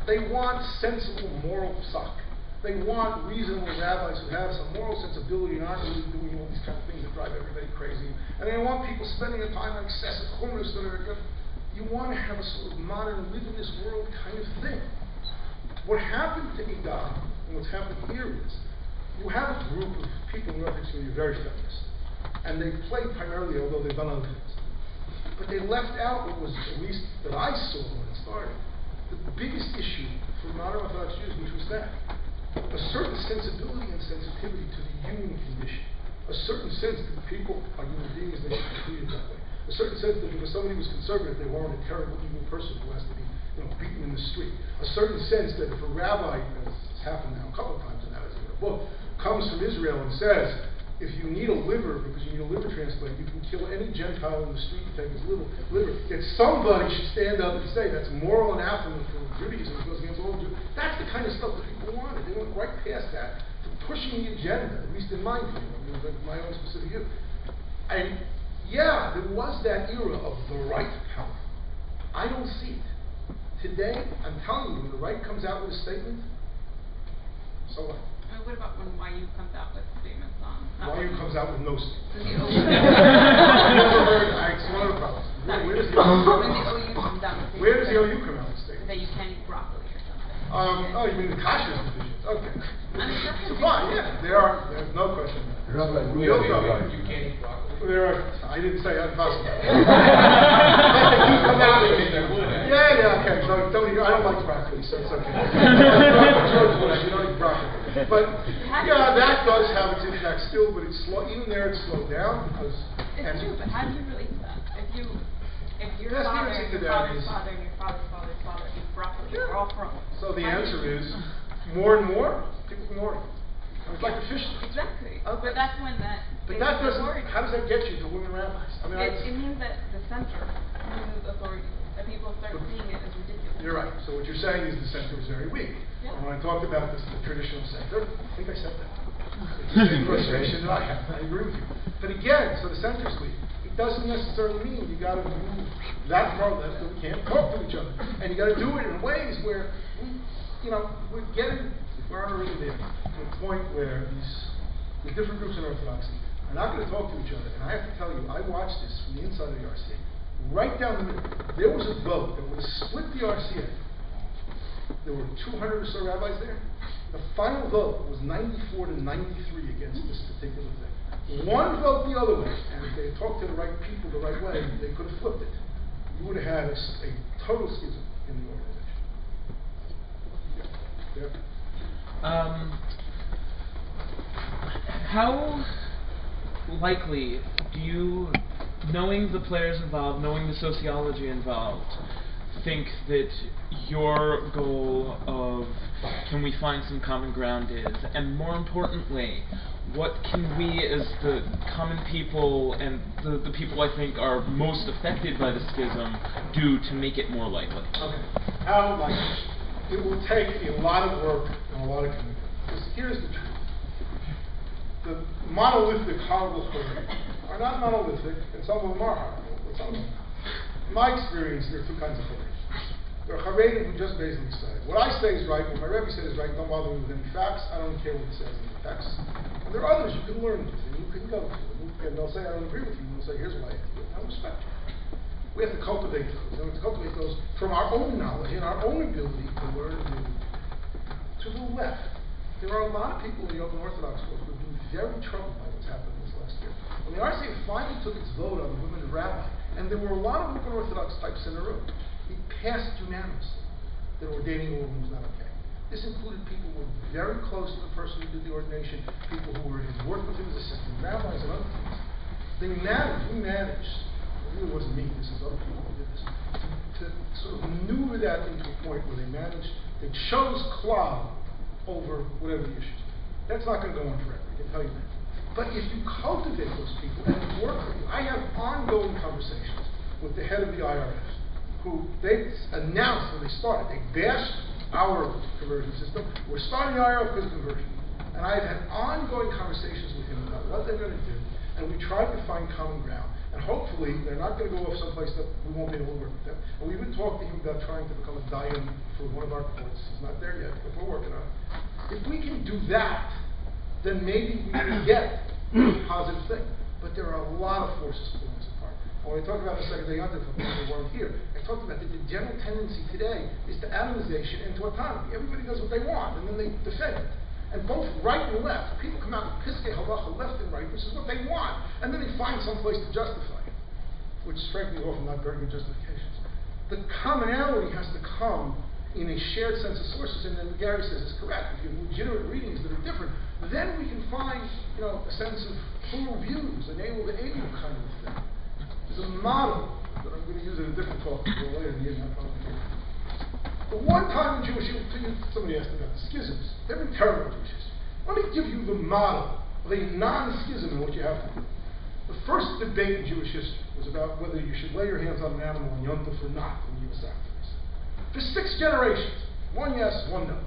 they want sensible moral psak. They want reasonable rabbis who have some moral sensibility and aren't really doing all these kind of things that drive everybody crazy. And they want people spending their time on excessive chumras that are good. You want to have a sort of modern, live in this world kind of thing. What happened to ADOT and what's happened here is you have a group of people in the Orthodox community very feminist. And they play primarily, although they've done other things. But they left out what was, at least that I saw when it started, the biggest issue for modern Orthodox Jews, which was that. A certain sensibility and sensitivity to the human condition. A certain sense that people are human beings, they should be treated that way. A certain sense that because somebody was conservative, they weren't a terrible, evil person who has to be beaten in the street. A certain sense that if a rabbi, as has happened now a couple of times, and that is in the book, comes from Israel and says, if you need a liver, because you need a liver transplant, you can kill any Gentile in the street and take his liver. That somebody should stand up and say that's moral anathema for Judaism, because against all Jews. That's the kind of stuff that people wanted. They went right past that to pushing the agenda, at least in my view, my own specific view. And yeah, there was that era of the right power. I don't see it. Today, I'm telling you, when the right comes out with a statement, so what? What about when YU comes out with statements on? YU comes out with no statements. When the OU It's one of the problems. Where does the OU comes out with Where does the OU come out with statements? that you can't eat broccoli or something? Oh, you mean the Kesher divisions? Okay. I mean, So fine, yeah, there's no question about it. Rabbi, You can't eat broccoli. I didn't say impossible. Yeah, okay. So I don't like broccoli, so it's okay. You don't eat broccoli. But yeah, that does have its impact still, but it's slow. Even there, it's slowed down because. It's true, but how do you relate to that? If your Yes, the father, answer to your that father's is- father, and your father's father's father eat broccoli, we're all from. So the How do answer you- is more and more people ignore it. It's like the fish. Exactly. Okay. But that's when that. But is that doesn't. authority. How does that get you to women rabbis? I mean, It means that the center loses authority. That people start seeing it as ridiculous. You're right. So what you're saying is the center is very weak. Yeah. And when I talked about this, the traditional center, I think I said that. It's the same frustration that I have. I agree with you. But again, so the center's weak. It doesn't necessarily mean you got to move that far left that we can't talk to each other. And you got to do it in ways where we're getting, we're already there to a point where the different groups in Orthodoxy are not going to talk to each other. And I have to tell you, I watched this from the inside of the RCA. Right down the middle, there was a vote that would have split the RCA. There were 200 or so rabbis there. The final vote was 94 to 93 against this particular thing. One vote the other way, and if they had talked to the right people the right way, they could have flipped it. You would have had a total schism in the organization. Yeah. How likely do you, knowing the players involved, knowing the sociology involved, think that your goal of can we find some common ground is, and more importantly, what can we as the common people and the people I think are most affected by the schism do to make it more likely? Okay. How likely? It will take a lot of work and a lot of commitment. Because here's the truth. The monolithic horrible things are not monolithic, and some of them are horrible, but some of them are not. In my experience, there are two kinds of things. There are Haredim who just basically say, what I say is right, what my Rebbe said is right, don't bother me with any facts, I don't care what it says in the text. And there are others you can learn with, and you can go to, and they'll say, I don't agree with you, and they'll say, here's what I have to do, and I respect you. We have to cultivate those. We have to cultivate those from our own knowledge and our own ability to learn new. To the left, there are a lot of people in the Open Orthodox world who have been very troubled by what's happened this last year. When the RCA finally took its vote on the women of rabbi, and there were a lot of Open Orthodox types in the room, it passed unanimously that ordaining a woman was not okay. This included people who were very close to the person who did the ordination, people who were worked with him as assistant rabbis and other things. We managed, it really wasn't me, this is other people who did this, to sort of maneuver that into a point where they chose Klal over whatever the issues. That's not going to go on forever, I can tell you that. But if you cultivate those people and work with them, I have ongoing conversations with the head of the IRS, who they announced when they started, they bashed our conversion system. We're starting the IRS because of conversion. And I've had ongoing conversations with him about what they're going to do, and we tried to find common ground. And hopefully, they're not going to go off someplace that we won't be able to work with them. And we even talked to him about trying to become a dayan for one of our courts. He's not there yet, but we're working on it. If we can do that, then maybe we can get a positive thing. But there are a lot of forces pulling us apart. And when I talked about the second day Yontif, for people who weren't here, I talked about that the general tendency today is to atomization and to autonomy. Everybody does what they want, and then they defend it. And both right and left, people come out with piskei halacha, left and right, which is what they want, and then they find some place to justify it, which is frankly often not very good justifications. The commonality has to come in a shared sense of sources, and then what Gary says is correct. If you have legitimate readings that are different, then we can find, a sense of plural views, an able to able kind of thing. There's a model that I'm going to use in a different talk later in the evening. But one time in Jewish history, somebody asked about the schisms. They've been terrible in Jewish history. Let me give you the model of a non-schism in what you have to do. The first debate in Jewish history was about whether you should lay your hands on an animal on Yom Tov or not when you sacrifice. For 6 generations, one yes, one no.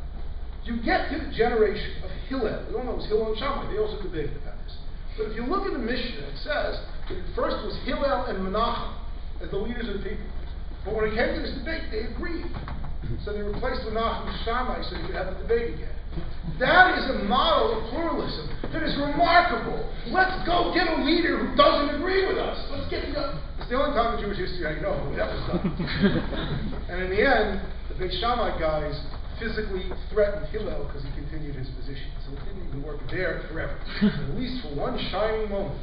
You get to the generation of Hillel. We all know it was Hillel and Shammai. They also debated about this. But if you look at the Mishnah, it says that it first was Hillel and Menachem as the leaders of the people. But when it came to this debate, they agreed. So they replaced Menachem with Shammai so you could have the debate again. That is a model of pluralism that is remarkable. Let's go get a leader who doesn't agree with us. Let's get together. It's the only time in Jewish history I know that was done. And in the end, the Beit Shammai guys physically threatened Hillel because he continued his position. So it didn't even work there forever. At least for one shining moment.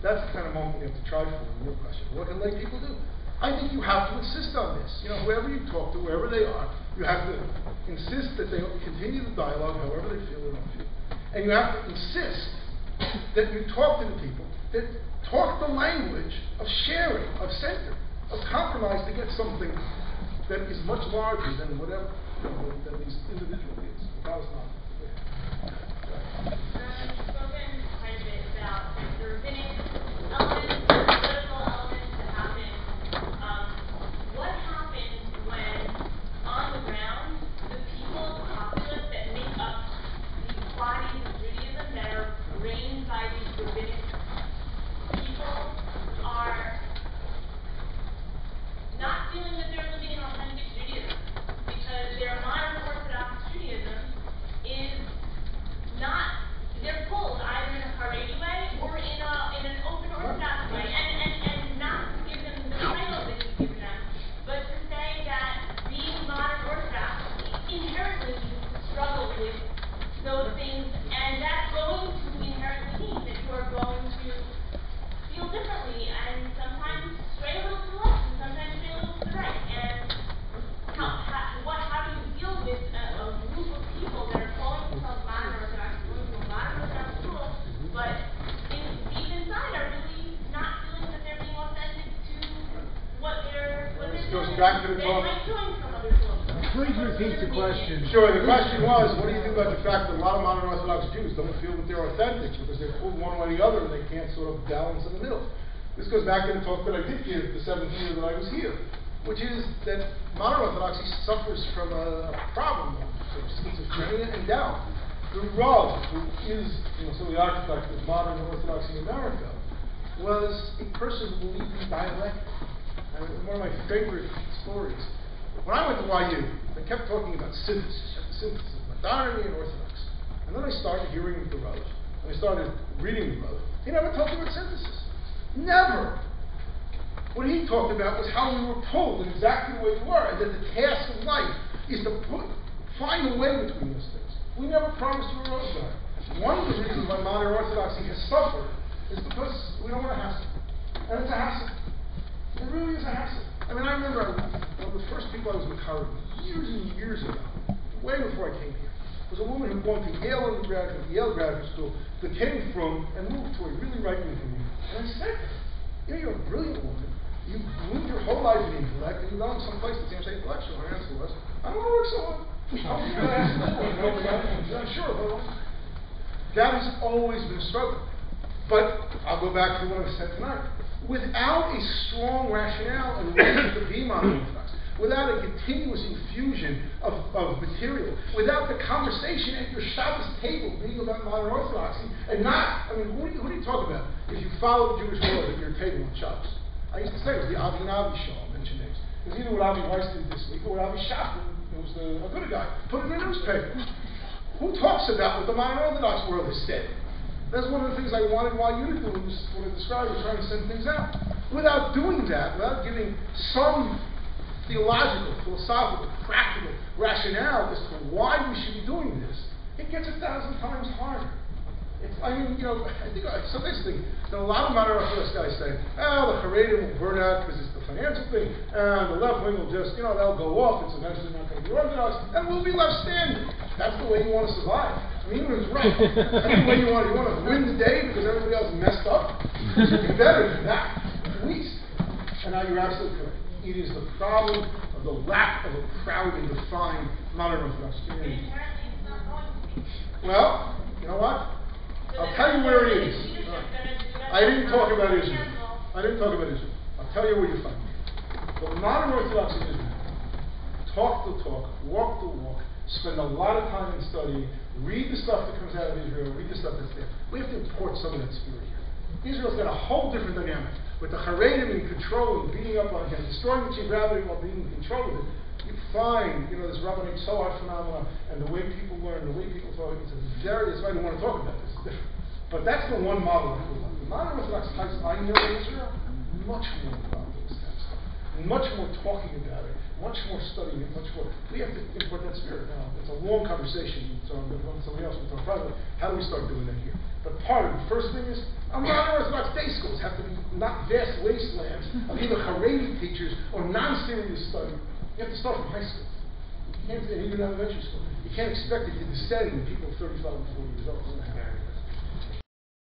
That's the kind of moment we have to try for in your question. What can lay people do? I think you have to insist on this. Whoever you talk to, wherever they are, you have to insist that they continue the dialogue however they feel or don't feel. And you have to insist that you talk to the people, that talk the language of sharing, of center, of compromise to get something that is much larger than whatever, than these individual things. That was not. You've spoken quite a bit about the rabbinic elements, the political elements that happen. What happens when, on the ground, the people, the populace that make up these bodies of Judaism that are reigned by these rabbinic people are not feeling that they're living in authentic Judaism because their modern Orthodox Judaism is not, they're pulled either in a Haredi way or in an open Orthodox way, and not to give them the title that you give them, but to say that being modern Orthodox inherently struggle with those things, and that's going to inherently mean that you are going to feel differently, and sometimes stray a little to the left, and sometimes stray a little to the right, and how do you deal with a group of people that are calling themselves modern Orthodox, going to a modern Orthodox school, but deep inside are really not feeling that they're being authentic to what they're Goes back to the they talk. might join some other schools. Please repeat the question. Sure, the question was, what do you do about the fact that a lot of modern Orthodox Jews don't feel that they're authentic because they're pulled one way or the other and they can't sort of balance in the middle? This goes back to the talk that I did give the 7th year that I was here, which is that modern Orthodoxy suffers from a problem of schizophrenia and doubt. The Rav, who is some of the architects of modern Orthodoxy in America, was a person who believed in dialectic. And one of my favorite stories When I went to YU, they kept talking about synthesis, synthesis, modernity and orthodoxy. And then I started hearing the Rav, and I started reading the Rav. He never talked about synthesis. Never. What he talked about was how we were pulled in exactly the way we were, and that the task of life is to find a way between those things. We never promised to a road guide. One of the reasons why modern orthodoxy has suffered is because we don't want to hassle. And it's a hassle. It really is a hassle. I mean, I remember one of the first people I was McCarran years and years ago, way before I came here, was a woman who had gone to Yale undergraduate, Yale graduate school, that came from and moved to a really right-wing community. And I said, you're a brilliant woman. You moved your whole life in intellect, and you've gone someplace that seems intellectual. Her answer was, I don't want to work so hard. I'm sure, but that has always been a struggle. But I'll go back to what I said tonight. Without a strong rationale and reason to be modern orthodox, without a continuous infusion of material, without the conversation at your Shabbos table being about modern orthodoxy, and not, I mean, who do you talk about if you follow the Jewish world at your table on Shabbos? I used to say it was the Avi and Avi show, I'll mention names. It was either what Avi Weiss did this week or what Avi Shaffer, who was a good guy, put it in the newspaper. Who talks about what the modern Orthodox world has said? That's one of the things I wanted YU to do when I described was trying to send things out. Without doing that, without giving some theological, philosophical, practical rationale as to why we should be doing this, it gets 1,000 times harder. I think sometimes think that a lot of modern Orthodox guys say, the Haredim will burn out because it's the financial thing, and the left wing will just, they'll go off, it's eventually not going to be Orthodox, and we'll be left standing. That's the way you want to survive. I mean, even if it's right. That's the way you want to win the day because everybody else messed up. It's better than that, at least. And now you're absolutely correct. It is the problem of the lack of a proud and defined modern Orthodox community. Well, you know what? I'll tell you where it is. I didn't talk about Israel. I'll tell you where you find it. The modern Orthodox in Israel talk the talk, walk the walk, spend a lot of time in studying, read the stuff that comes out of Israel, read the stuff that's there. We have to import some of that spirit here. Israel's got a whole different dynamic. With the Haredim in control and beating up on him, destroying the chief rabbi while being in control of it, you find, this rabbinic Sohar phenomenon and the way people learn, the way people talk. That's why I don't want to talk about this. It's different. But that's the one model that we love. The modern Orthodox types I know in Israel, much more about this kind of stuff. Much more talking about it, much more studying it, much more. We have to import that spirit now. It's a long conversation, so I'm going to go to somebody else and talk privately. How do we start doing that here? But part of the first thing is, modern Orthodox day schools have to be not vast wastelands of either Haredi teachers or non-serious study. You have to start from high school. You can't, even elementary school. You can't expect it to descend when people are 35 and 40 years old.